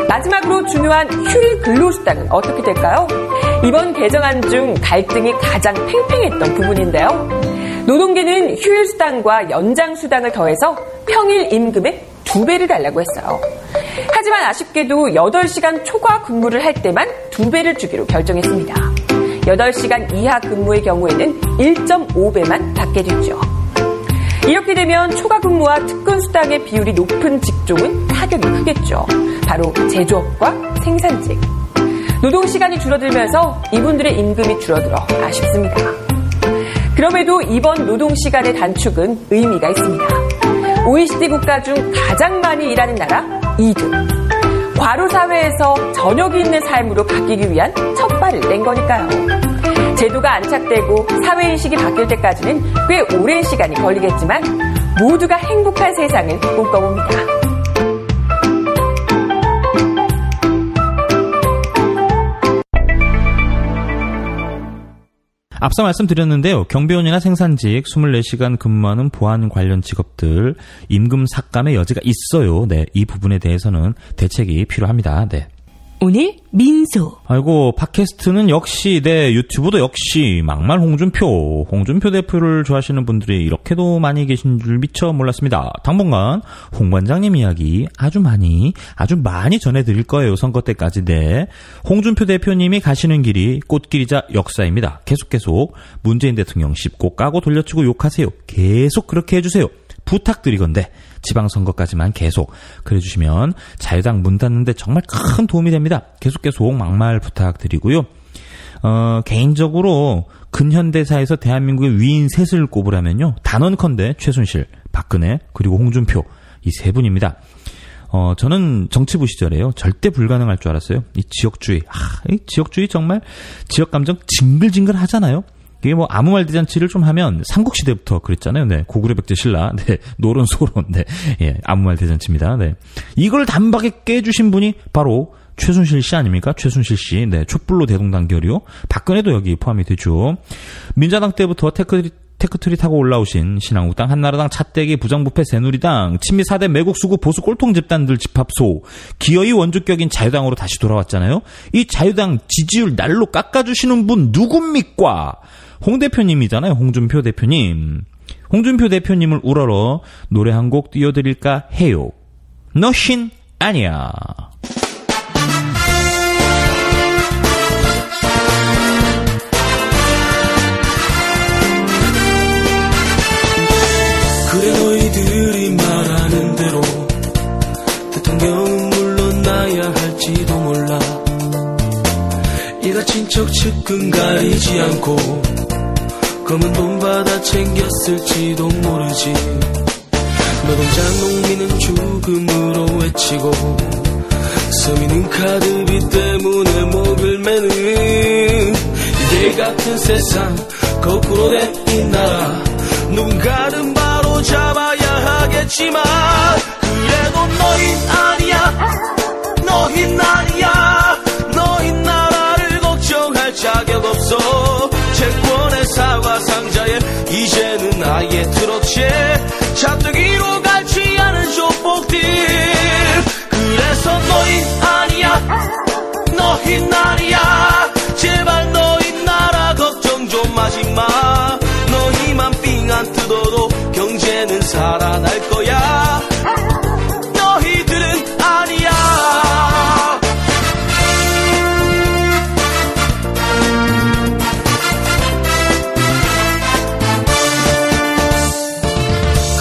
마지막으로 중요한 휴일 근로수당은 어떻게 될까요? 이번 개정안 중 갈등이 가장 팽팽했던 부분인데요. 노동계는 휴일수당과 연장수당을 더해서 평일 임금의 2배를 달라고 했어요. 하지만 아쉽게도 8시간 초과 근무를 할 때만 2배를 주기로 결정했습니다. 8시간 이하 근무의 경우에는 1.5배만 받게 됐죠. 이렇게 되면 초과 근무와 특근 수당의 비율이 높은 직종은 타격이 크겠죠. 바로 제조업과 생산직. 노동시간이 줄어들면서 이분들의 임금이 줄어들어 아쉽습니다. 그럼에도 이번 노동시간의 단축은 의미가 있습니다. OECD 국가 중 가장 많이 일하는 나라 2등. 과로사회에서 저녁이 있는 삶으로 바뀌기 위한 첫 발을 뗀 거니까요. 제도가 안착되고 사회인식이 바뀔 때까지는 꽤 오랜 시간이 걸리겠지만 모두가 행복한 세상을 꿈꿔봅니다. 앞서 말씀드렸는데요. 경비원이나 생산직 24시간 근무하는 보안 관련 직업들 임금 삭감의 여지가 있어요. 네, 이 부분에 대해서는 대책이 필요합니다. 네. 오늘 민소. 아이고, 팟캐스트는 역시, 네, 유튜브도 역시 막말 홍준표 대표를 좋아하시는 분들이 이렇게도 많이 계신 줄 미처 몰랐습니다. 당분간 홍 관장님 이야기 아주 많이 전해드릴 거예요. 선거 때까지. 네, 홍준표 대표님이 가시는 길이 꽃길이자 역사입니다. 계속 문재인 대통령 씹고 까고 돌려치고 욕하세요. 계속 그렇게 해주세요. 부탁드리건대 지방선거까지만 계속 그래주시면 자유당 문 닫는데 정말 큰 도움이 됩니다. 계속 막말 부탁드리고요. 개인적으로 근현대사에서 대한민국의 위인 셋을 꼽으라면요. 단언컨대 최순실, 박근혜, 그리고 홍준표 이 세 분입니다. 저는 정치부 시절에요. 절대 불가능할 줄 알았어요. 이 지역주의. 이 지역주의 정말 지역감정 징글징글 하잖아요. 이게 뭐 아무 말 대잔치를 좀 하면 삼국시대부터 그랬잖아요. 네, 고구려 백제 신라, 네, 노론소론, 네, 예, 아무 말 대잔치입니다. 네, 이걸 단박에 깨주신 분이 바로 최순실 씨 아닙니까? 최순실 씨, 네, 촛불로 대동단결이요. 박근혜도 여기 포함이 되죠. 민자당 때부터 테크트리 타고 올라오신 신한국당, 한나라당, 차떼기, 부정부패, 새누리당, 친미 4대 매국수구 보수 꼴통 집단들 집합소, 기어이 원조격인 자유당으로 다시 돌아왔잖아요. 이 자유당 지지율 날로 깎아주시는 분 누굽니까? 홍 대표님이잖아요. 홍준표 대표님. 홍준표 대표님을 우러러 노래 한 곡 띄워드릴까 해요. 너 신 아니야. 그래 너희들이 말하는 대로 대통령은 물러나야 할지도 몰라. 이가 친척 측근 가리지 않고 검은 돈 받아 챙겼을지도 모르지. 노동자 농민은 죽음으로 외치고 서민은 카드비 때문에 목을 매는 이대 같은 세상 거꾸로 된 이 나라 누군가는 바로 잡아야 하겠지만 그래도 너흰 아니야. 너흰 아니야. 너흰 나라를 걱정할 자격 없어. 채권의 사과 상자에 이제는 아예 트럭에 차뜨기로 갈지 않은 조폭들. 그래서 너흰 아니야. 너흰 아니야. 제발 너흰 나라 걱정 좀 하지마. 너희만 삥 안 뜯어도 경제는 살아날 거야. 너희들은 아니야.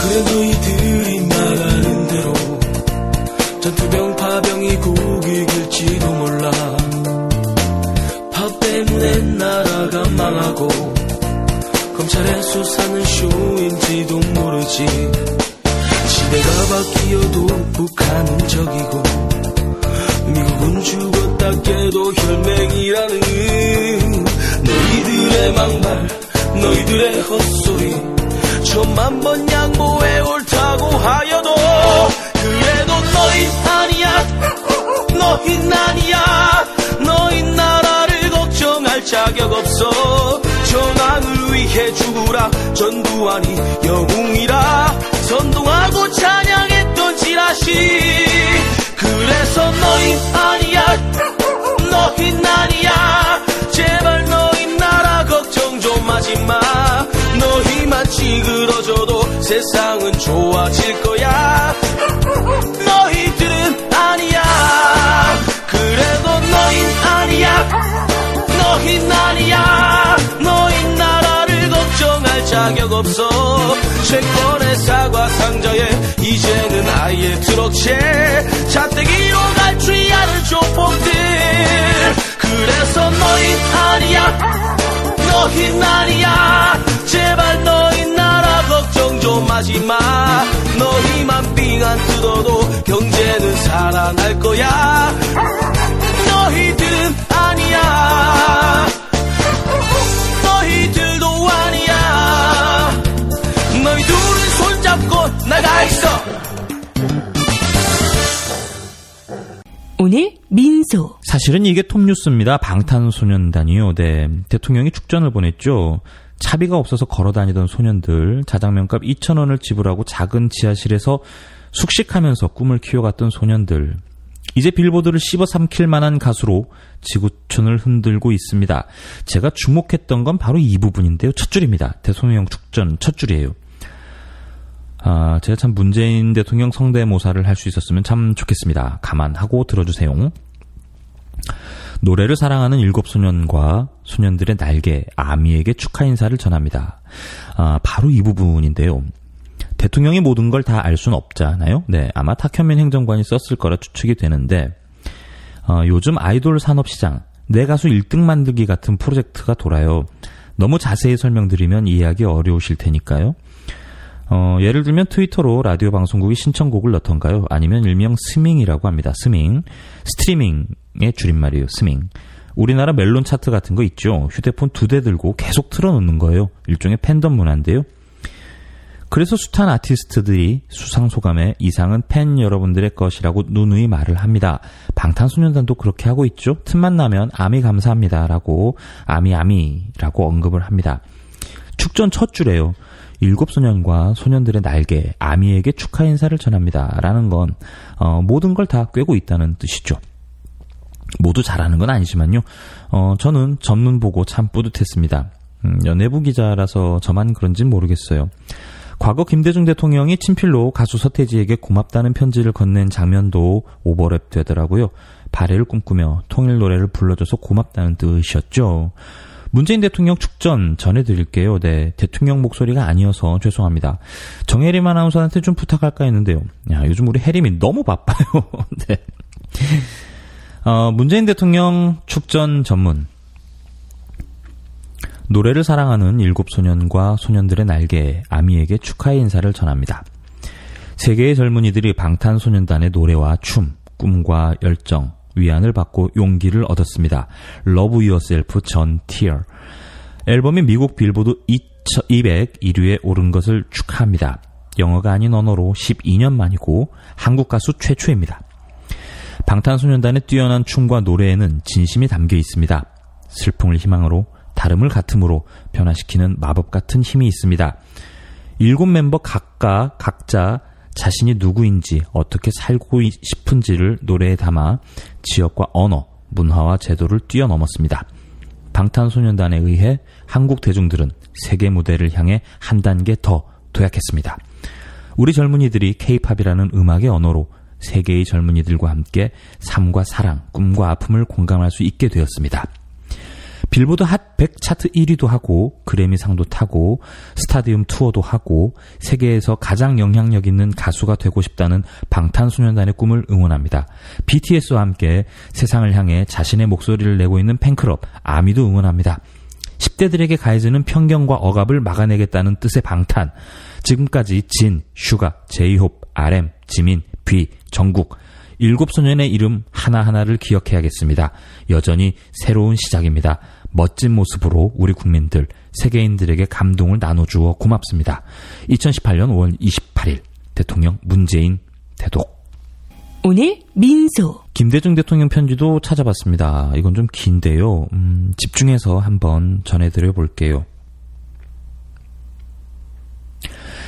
그래 너희들이 말하는 대로 전투병 파병이 국 이길지도 몰라. 밥 때문에 나라가 망하고 검찰의 수사는 쇼인지도 모르지. 시대가 바뀌어도 북한은 적이고 미국은 죽었다 깨도 혈맹이라는 너희들의 막말 너희들의 헛소리 천만 번 양보해 옳다고 하여도 그래도 너희 아니야. 너희 아니야. 너희 나라를 걱정할 자격 없어. 정황을 위해 죽으라. 전두환이 영웅이라 선동하고 찬양했던 지라시. 그래서 너희 아니야. 너희 아니야. 제발 너희 나라 걱정 좀 하지마. 너희만 찌그러져도 세상은 좋아질 거야. 너희들은 아니야. 그래도 너희 아니야. 너희 아니야. 너희 나라를 걱정할 자격 없어. 채권의 사과 상자에 이제는 아예 트럭에 차떼기로 갈지 않은 조폭들. 그래서 너희 아니야. 너희 아니야. 제발 너희 나라 걱정 좀 하지마. 너희만 삥 안 뜯어도 경제는 살아날 거야. 너희들은 아니야. 너희들도 아니야. 너희들은 손잡고 나가 있어. 오늘 민소. 사실은 이게 톱뉴스입니다. 방탄소년단이요. 네, 대통령이 축전을 보냈죠. 차비가 없어서 걸어다니던 소년들, 자장면값 2,000원을 지불하고 작은 지하실에서 숙식하면서 꿈을 키워갔던 소년들. 이제 빌보드를 씹어삼킬 만한 가수로 지구촌을 흔들고 있습니다. 제가 주목했던 건 바로 이 부분인데요. 첫 줄입니다. 대통령 축전 첫 줄이에요. 제가 참 문재인 대통령 성대모사를 할 수 있었으면 참 좋겠습니다. 감안하고 들어주세요. 노래를 사랑하는 7소년과 소년들의 날개 아미에게 축하 인사를 전합니다. 바로 이 부분인데요. 대통령이 모든 걸 다 알 수는 없잖아요. 네, 아마 탁현민 행정관이 썼을 거라 추측이 되는데 요즘 아이돌 산업시장 내 가수 1등 만들기 같은 프로젝트가 돌아요. 너무 자세히 설명드리면 이해하기 어려우실 테니까요. 예를 들면 트위터로 라디오 방송국이 신청곡을 넣던가요? 아니면 일명 스밍이라고 합니다. 스밍. 스트리밍의 줄임말이에요. 스밍. 우리나라 멜론 차트 같은 거 있죠. 휴대폰 2대 들고 계속 틀어놓는 거예요. 일종의 팬덤 문화인데요. 그래서 숱한 아티스트들이 수상소감에 이상은 팬 여러분들의 것이라고 누누이 말을 합니다. 방탄소년단도 그렇게 하고 있죠. 틈만 나면 아미 감사합니다 라고 아미라고 언급을 합니다. 축전 첫 줄에요. 7소년과 소년들의 날개 아미에게 축하 인사를 전합니다 라는 건 모든 걸 다 꿰고 있다는 뜻이죠. 모두 잘하는 건 아니지만요. 저는 전문 보고 참 뿌듯했습니다. 연예부 기자라서 저만 그런진 모르겠어요. 과거 김대중 대통령이 친필로 가수 서태지에게 고맙다는 편지를 건넨 장면도 오버랩 되더라고요. 발해를 꿈꾸며 통일 노래를 불러줘서 고맙다는 뜻이었죠. 문재인 대통령 축전 전해드릴게요. 네, 대통령 목소리가 아니어서 죄송합니다. 정혜림 아나운서한테 좀 부탁할까 했는데요. 요즘 우리 혜림이 너무 바빠요. 네. 문재인 대통령 축전 전문. 노래를 사랑하는 7소년과 소년들의 날개 아미에게 축하의 인사를 전합니다. 세계의 젊은이들이 방탄소년단의 노래와 춤, 꿈과 열정, 위안을 받고 용기를 얻었습니다. Love Yourself 전 Tear. 앨범이 미국 빌보드 200 1위에 오른 것을 축하합니다. 영어가 아닌 언어로 12년 만이고 한국 가수 최초입니다. 방탄소년단의 뛰어난 춤과 노래에는 진심이 담겨 있습니다. 슬픔을 희망으로, 다름을 같음으로 변화시키는 마법 같은 힘이 있습니다. 7멤버 각자 자신이 누구인지 어떻게 살고 싶은지를 노래에 담아 지역과 언어, 문화와 제도를 뛰어넘었습니다. 방탄소년단에 의해 한국 대중들은 세계 무대를 향해 한 단계 더 도약했습니다. 우리 젊은이들이 K-팝이라는 음악의 언어로 세계의 젊은이들과 함께 삶과 사랑, 꿈과 아픔을 공감할 수 있게 되었습니다. 빌보드 핫 100 차트 1위도 하고 그래미상도 타고 스타디움 투어도 하고 세계에서 가장 영향력 있는 가수가 되고 싶다는 방탄소년단의 꿈을 응원합니다. BTS와 함께 세상을 향해 자신의 목소리를 내고 있는 팬클럽 아미도 응원합니다. 10대들에게 가해지는 편견과 억압을 막아내겠다는 뜻의 방탄. 지금까지 진, 슈가, 제이홉, RM, 지민, 비, 정국 7소년의 이름 하나하나를 기억해야겠습니다. 여전히 새로운 시작입니다. 멋진 모습으로 우리 국민들, 세계인들에게 감동을 나눠주어 고맙습니다. 2018년 5월 28일 대통령 문재인 대독. 오늘 민소. 김대중 대통령 편지도 찾아봤습니다. 이건 좀 긴데요. 집중해서 한번 전해드려 볼게요.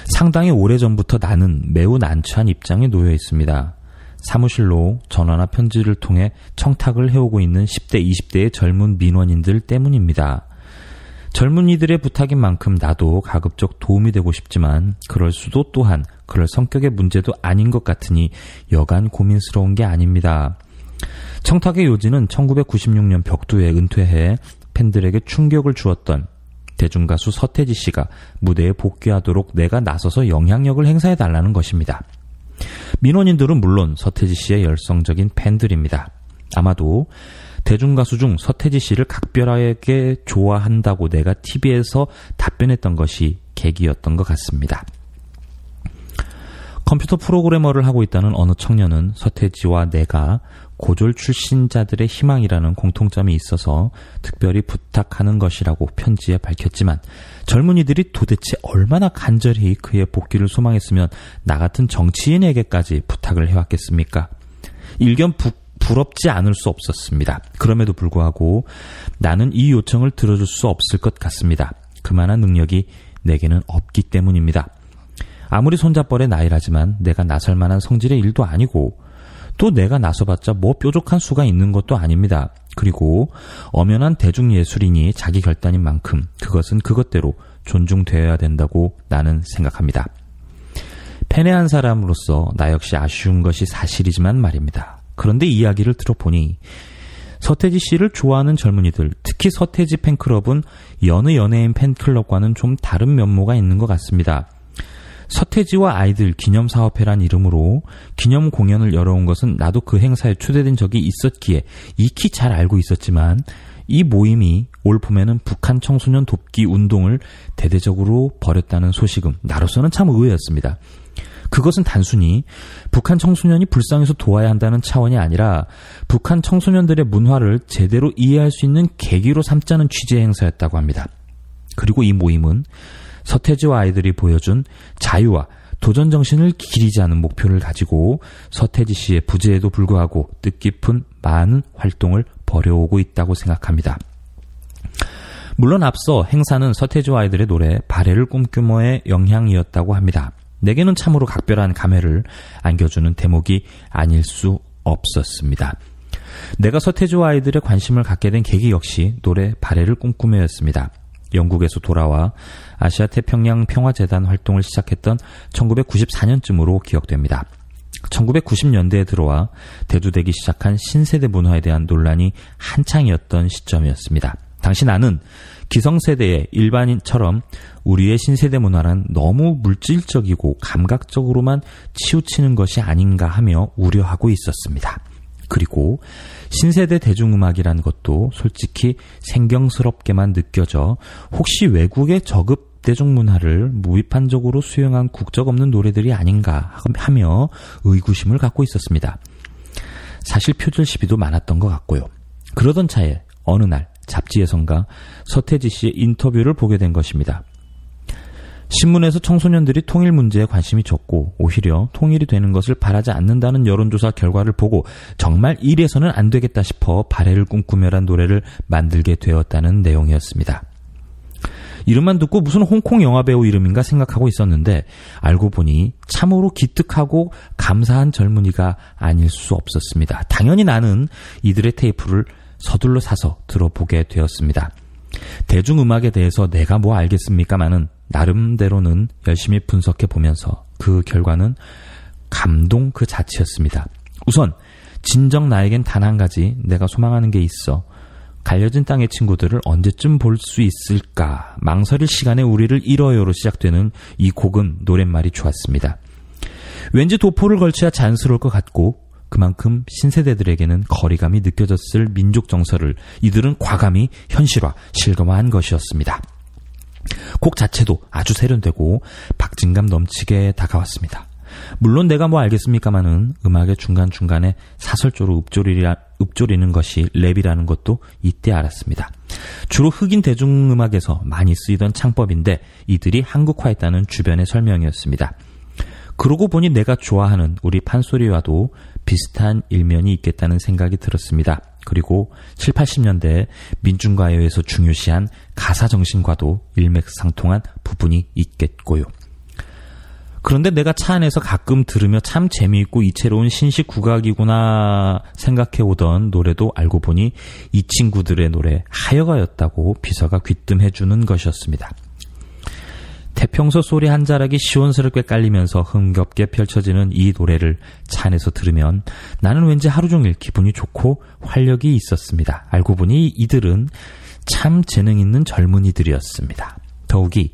상당히 오래전부터 나는 매우 난처한 입장에 놓여 있습니다. 사무실로 전화나 편지를 통해 청탁을 해오고 있는 10대, 20대의 젊은 민원인들 때문입니다. 젊은이들의 부탁인 만큼 나도 가급적 도움이 되고 싶지만 그럴 수도 또한 그럴 성격의 문제도 아닌 것 같으니 여간 고민스러운 게 아닙니다. 청탁의 요지는 1996년 벽두에 은퇴해 팬들에게 충격을 주었던 대중가수 서태지 씨가 무대에 복귀하도록 내가 나서서 영향력을 행사해달라는 것입니다. 민원인들은 물론 서태지 씨의 열성적인 팬들입니다. 아마도 대중가수 중 서태지 씨를 각별하게 좋아한다고 내가 TV에서 답변했던 것이 계기였던 것 같습니다. 컴퓨터 프로그래머를 하고 있다는 어느 청년은 서태지와 내가 고졸 출신자들의 희망이라는 공통점이 있어서 특별히 부탁하는 것이라고 편지에 밝혔지만 젊은이들이 도대체 얼마나 간절히 그의 복귀를 소망했으면 나 같은 정치인에게까지 부탁을 해왔겠습니까? 일견 부럽지 않을 수 없었습니다. 그럼에도 불구하고 나는 이 요청을 들어줄 수 없을 것 같습니다. 그만한 능력이 내게는 없기 때문입니다. 아무리 손잡벌의 나이라지만 내가 나설 만한 성질의 일도 아니고 또 내가 나서봤자 뭐 뾰족한 수가 있는 것도 아닙니다. 그리고 엄연한 대중예술인이 자기 결단인 만큼 그것은 그것대로 존중되어야 된다고 나는 생각합니다. 팬의 한 사람으로서 나 역시 아쉬운 것이 사실이지만 말입니다. 그런데 이야기를 들어보니 서태지 씨를 좋아하는 젊은이들, 특히 서태지 팬클럽은 여느 연예인 팬클럽과는 좀 다른 면모가 있는 것 같습니다. 서태지와 아이들 기념사업회란 이름으로 기념 공연을 열어온 것은 나도 그 행사에 초대된 적이 있었기에 익히 잘 알고 있었지만 이 모임이 올 봄에는 북한 청소년 돕기 운동을 대대적으로 벌였다는 소식은 나로서는 참 의외였습니다. 그것은 단순히 북한 청소년이 불쌍해서 도와야 한다는 차원이 아니라 북한 청소년들의 문화를 제대로 이해할 수 있는 계기로 삼자는 취지의 행사였다고 합니다. 그리고 이 모임은 서태지와 아이들이 보여준 자유와 도전 정신을 기리지 않은 목표를 가지고 서태지 씨의 부재에도 불구하고 뜻깊은 많은 활동을 벌여오고 있다고 생각합니다. 물론 앞서 행사는 서태지와 아이들의 노래 발해를 꿈꾸며의 영향이었다고 합니다. 내게는 참으로 각별한 감회를 안겨주는 대목이 아닐 수 없었습니다. 내가 서태지와 아이들의 관심을 갖게 된 계기 역시 노래 발해를 꿈꾸며였습니다. 영국에서 돌아와 아시아 태평양 평화재단 활동을 시작했던 1994년쯤으로 기억됩니다. 1990년대에 들어와 대두되기 시작한 신세대 문화에 대한 논란이 한창이었던 시점이었습니다. 당시 나는 기성세대의 일반인처럼 우리의 신세대 문화란 너무 물질적이고 감각적으로만 치우치는 것이 아닌가 하며 우려하고 있었습니다. 그리고 신세대 대중음악이라는 것도 솔직히 생경스럽게만 느껴져 혹시 외국의 저급 대중문화를 무비판적으로 수용한 국적 없는 노래들이 아닌가 하며 의구심을 갖고 있었습니다. 사실 표절 시비도 많았던 것 같고요. 그러던 차에 어느 날 잡지에선가 서태지 씨의 인터뷰를 보게 된 것입니다. 신문에서 청소년들이 통일 문제에 관심이 적고 오히려 통일이 되는 것을 바라지 않는다는 여론조사 결과를 보고 정말 이래서는 안 되겠다 싶어 발해를 꿈꾸며란 노래를 만들게 되었다는 내용이었습니다. 이름만 듣고 무슨 홍콩 영화배우 이름인가 생각하고 있었는데 알고 보니 참으로 기특하고 감사한 젊은이가 아닐 수 없었습니다. 당연히 나는 이들의 테이프를 서둘러 사서 들어보게 되었습니다. 대중음악에 대해서 내가 뭐 알겠습니까마는 나름대로는 열심히 분석해보면서 그 결과는 감동 그 자체였습니다. 우선 진정 나에겐 단 한 가지 내가 소망하는 게 있어. 갈려진 땅의 친구들을 언제쯤 볼 수 있을까. 망설일 시간에 우리를 잃어요로 시작되는 이 곡은 노랫말이 좋았습니다. 왠지 도포를 걸쳐야 자연스러울 것 같고 그만큼 신세대들에게는 거리감이 느껴졌을 민족 정서를 이들은 과감히 현실화, 실감화한 것이었습니다. 곡 자체도 아주 세련되고 박진감 넘치게 다가왔습니다. 물론 내가 뭐 알겠습니까마는 음악의 중간중간에 사설조로 읊조리는 것이 랩이라는 것도 이때 알았습니다. 주로 흑인 대중음악에서 많이 쓰이던 창법인데 이들이 한국화했다는 주변의 설명이었습니다. 그러고 보니 내가 좋아하는 우리 판소리와도 비슷한 일면이 있겠다는 생각이 들었습니다. 그리고 7, 80년대 민중가요에서 중요시한 가사정신과도 일맥상통한 부분이 있겠고요. 그런데 내가 차 안에서 가끔 들으며 참 재미있고 이채로운 신식 국악이구나 생각해오던 노래도 알고 보니 이 친구들의 노래 하여가였다고 비서가 귀뜸해주는 것이었습니다. 태평소 소리 한 자락이 시원스럽게 깔리면서 흥겹게 펼쳐지는 이 노래를 차 안에서 들으면 나는 왠지 하루 종일 기분이 좋고 활력이 있었습니다. 알고 보니 이들은 참 재능 있는 젊은이들이었습니다. 더욱이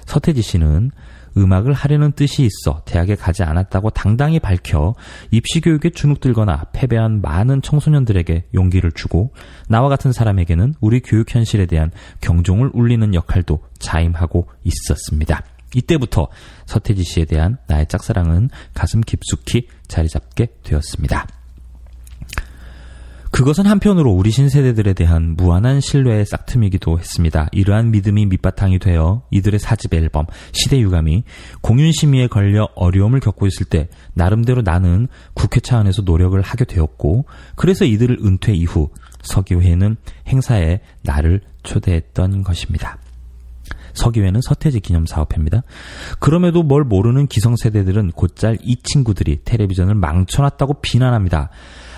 서태지 씨는 음악을 하려는 뜻이 있어 대학에 가지 않았다고 당당히 밝혀 입시교육에 주눅들거나 패배한 많은 청소년들에게 용기를 주고 나와 같은 사람에게는 우리 교육 현실에 대한 경종을 울리는 역할도 자임하고 있었습니다. 이때부터 서태지 씨에 대한 나의 짝사랑은 가슴 깊숙이 자리 잡게 되었습니다. 그것은 한편으로 우리 신세대들에 대한 무한한 신뢰의 싹틈이기도 했습니다. 이러한 믿음이 밑바탕이 되어 이들의 4집 앨범 시대유감이 공윤심의에 걸려 어려움을 겪고 있을 때 나름대로 나는 국회 차원에서 노력을 하게 되었고, 그래서 이들을 은퇴 이후 서기회는 행사에 나를 초대했던 것입니다. 서기회는 서태지 기념사업회입니다. 그럼에도 뭘 모르는 기성세대들은 곧잘 이 친구들이 텔레비전을 망쳐놨다고 비난합니다.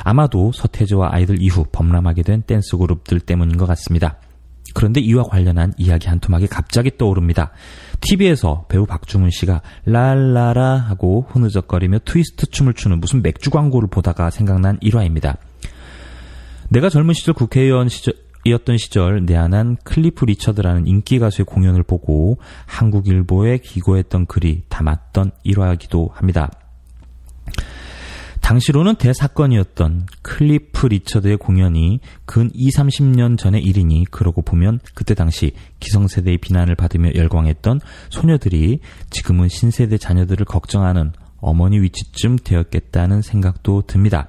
아마도 서태지와 아이들 이후 범람하게 된 댄스 그룹들 때문인 것 같습니다. 그런데 이와 관련한 이야기 한 토막이 갑자기 떠오릅니다. TV에서 배우 박중훈 씨가 랄라라 하고 흐느적거리며 트위스트 춤을 추는 무슨 맥주 광고를 보다가 생각난 일화입니다. 내가 젊은 시절 국회의원이었던 시절 내한한 클리프 리처드라는 인기 가수의 공연을 보고 한국일보에 기고했던 글이 담았던 일화이기도 합니다. 당시로는 대사건이었던 클리프 리처드의 공연이 근 20-30년 전의 일이니, 그러고 보면 그때 당시 기성세대의 비난을 받으며 열광했던 소녀들이 지금은 신세대 자녀들을 걱정하는 어머니 위치쯤 되었겠다는 생각도 듭니다.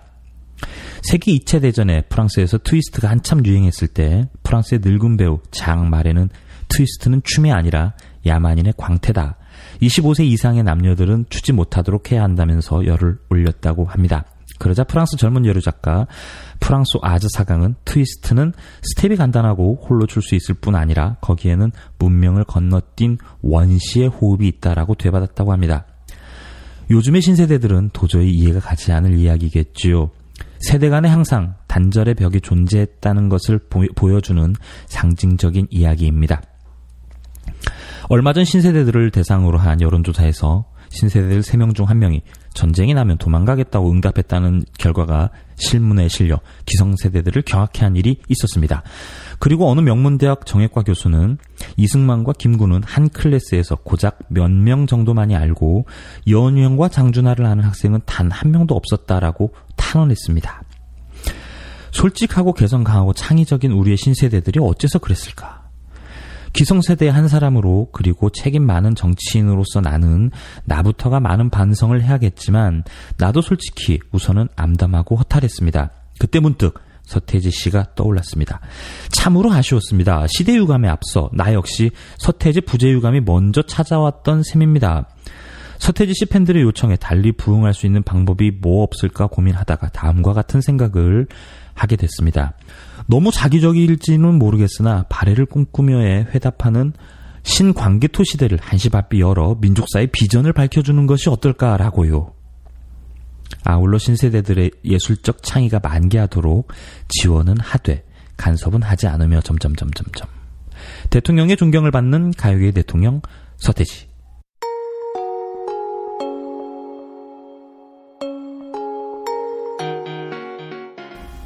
세계 2차 대전에 프랑스에서 트위스트가 한참 유행했을 때 프랑스의 늙은 배우 장 마레는 트위스트는 춤이 아니라 야만인의 광태다. 25세 이상의 남녀들은 추지 못하도록 해야 한다면서 열을 올렸다고 합니다. 그러자 프랑스 젊은 여류 작가 프랑소 아즈 사강은 트위스트는 스텝이 간단하고 홀로 출 수 있을 뿐 아니라 거기에는 문명을 건너뛴 원시의 호흡이 있다라고 되받았다고 합니다. 요즘의 신세대들은 도저히 이해가 가지 않을 이야기겠지요. 세대 간에 항상 단절의 벽이 존재했다는 것을 보여주는 상징적인 이야기입니다. 얼마 전 신세대들을 대상으로 한 여론조사에서 신세대들 3명 중 1명이 전쟁이 나면 도망가겠다고 응답했다는 결과가 실문에 실려 기성세대들을 경악해 한 일이 있었습니다. 그리고 어느 명문대학 정외과 교수는 이승만과 김구는 한 클래스에서 고작 몇 명 정도만이 알고 연유형과 장준하를 아는 학생은 단 1명도 없었다라고 탄원했습니다. 솔직하고 개성 강하고 창의적인 우리의 신세대들이 어째서 그랬을까? 기성세대의 한 사람으로, 그리고 책임 많은 정치인으로서 나는 나부터가 많은 반성을 해야겠지만 나도 솔직히 우선은 암담하고 허탈했습니다. 그때 문득 서태지 씨가 떠올랐습니다. 참으로 아쉬웠습니다. 시대유감에 앞서 나 역시 서태지 부재유감이 먼저 찾아왔던 셈입니다. 서태지 씨 팬들의 요청에 달리 부응할 수 있는 방법이 뭐 없을까 고민하다가 다음과 같은 생각을 하게 됐습니다. 너무 자기적일지는 모르겠으나 발해를 꿈꾸며에 회답하는 신광개토 시대를 한시바삐 열어 민족사의 비전을 밝혀주는 것이 어떨까라고요. 아울러 신세대들의 예술적 창의가 만개하도록 지원은 하되 간섭은 하지 않으며 점점점점점. 대통령의 존경을 받는 가요계의 대통령 서태지.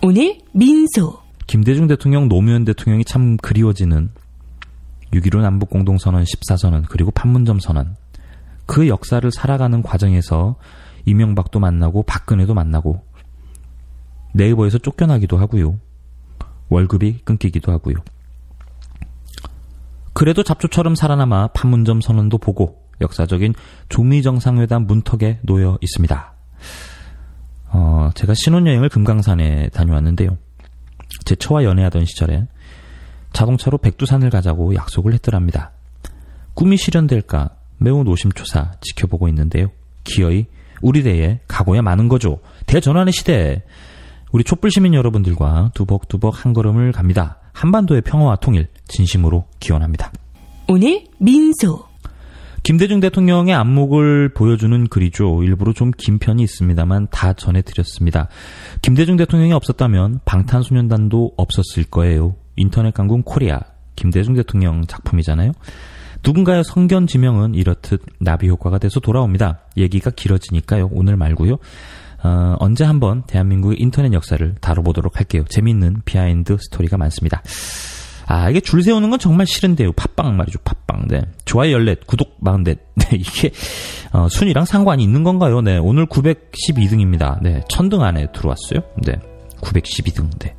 오늘 민소. 김대중 대통령, 노무현 대통령이 참 그리워지는 6.15 남북공동선언 14선언, 그리고 판문점 선언. 그 역사를 살아가는 과정에서 이명박도 만나고 박근혜도 만나고 네이버에서 쫓겨나기도 하고요. 월급이 끊기기도 하고요. 그래도 잡초처럼 살아남아 판문점 선언도 보고 역사적인 조미정상회담 문턱에 놓여 있습니다. 제가 신혼여행을 금강산에 다녀왔는데요. 제 처와 연애하던 시절에 자동차로 백두산을 가자고 약속을 했더랍니다. 꿈이 실현될까 매우 노심초사 지켜보고 있는데요. 기어이 우리 대에 각오야 많은 거죠. 대전환의 시대에 우리 촛불 시민 여러분들과 두벅두벅 한 걸음을 갑니다. 한반도의 평화와 통일 진심으로 기원합니다. 오늘 민소. 김대중 대통령의 안목을 보여주는 글이죠. 일부러 좀 긴 편이 있습니다만 다 전해드렸습니다. 김대중 대통령이 없었다면 방탄소년단도 없었을 거예요. 인터넷 강국 코리아, 김대중 대통령 작품이잖아요. 누군가의 성견 지명은 이렇듯 나비 효과가 돼서 돌아옵니다. 얘기가 길어지니까요. 오늘 말고요. 언제 한번 대한민국의 인터넷 역사를 다뤄보도록 할게요. 재미있는 비하인드 스토리가 많습니다. 이게 줄 세우는 건 정말 싫은데요. 팟빵 말이죠. 팟빵. 네. 좋아요 14, 구독 44. 네, 이게 순위랑 상관이 있는 건가요? 네. 오늘 912등입니다. 네. 1000등 안에 들어왔어요. 네. 912등. 네.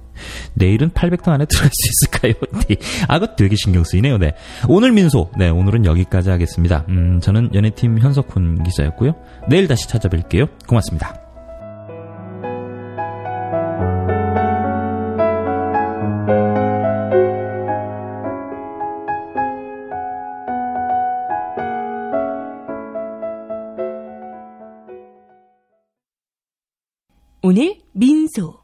내일은 800등 안에 들어갈 수 있을까요? 네. 그거 되게 신경 쓰이네요. 네. 오늘 민소. 네. 오늘은 여기까지 하겠습니다. 저는 연예팀 현석훈 기자였고요. 내일 다시 찾아뵐게요. 고맙습니다. 오늘 민소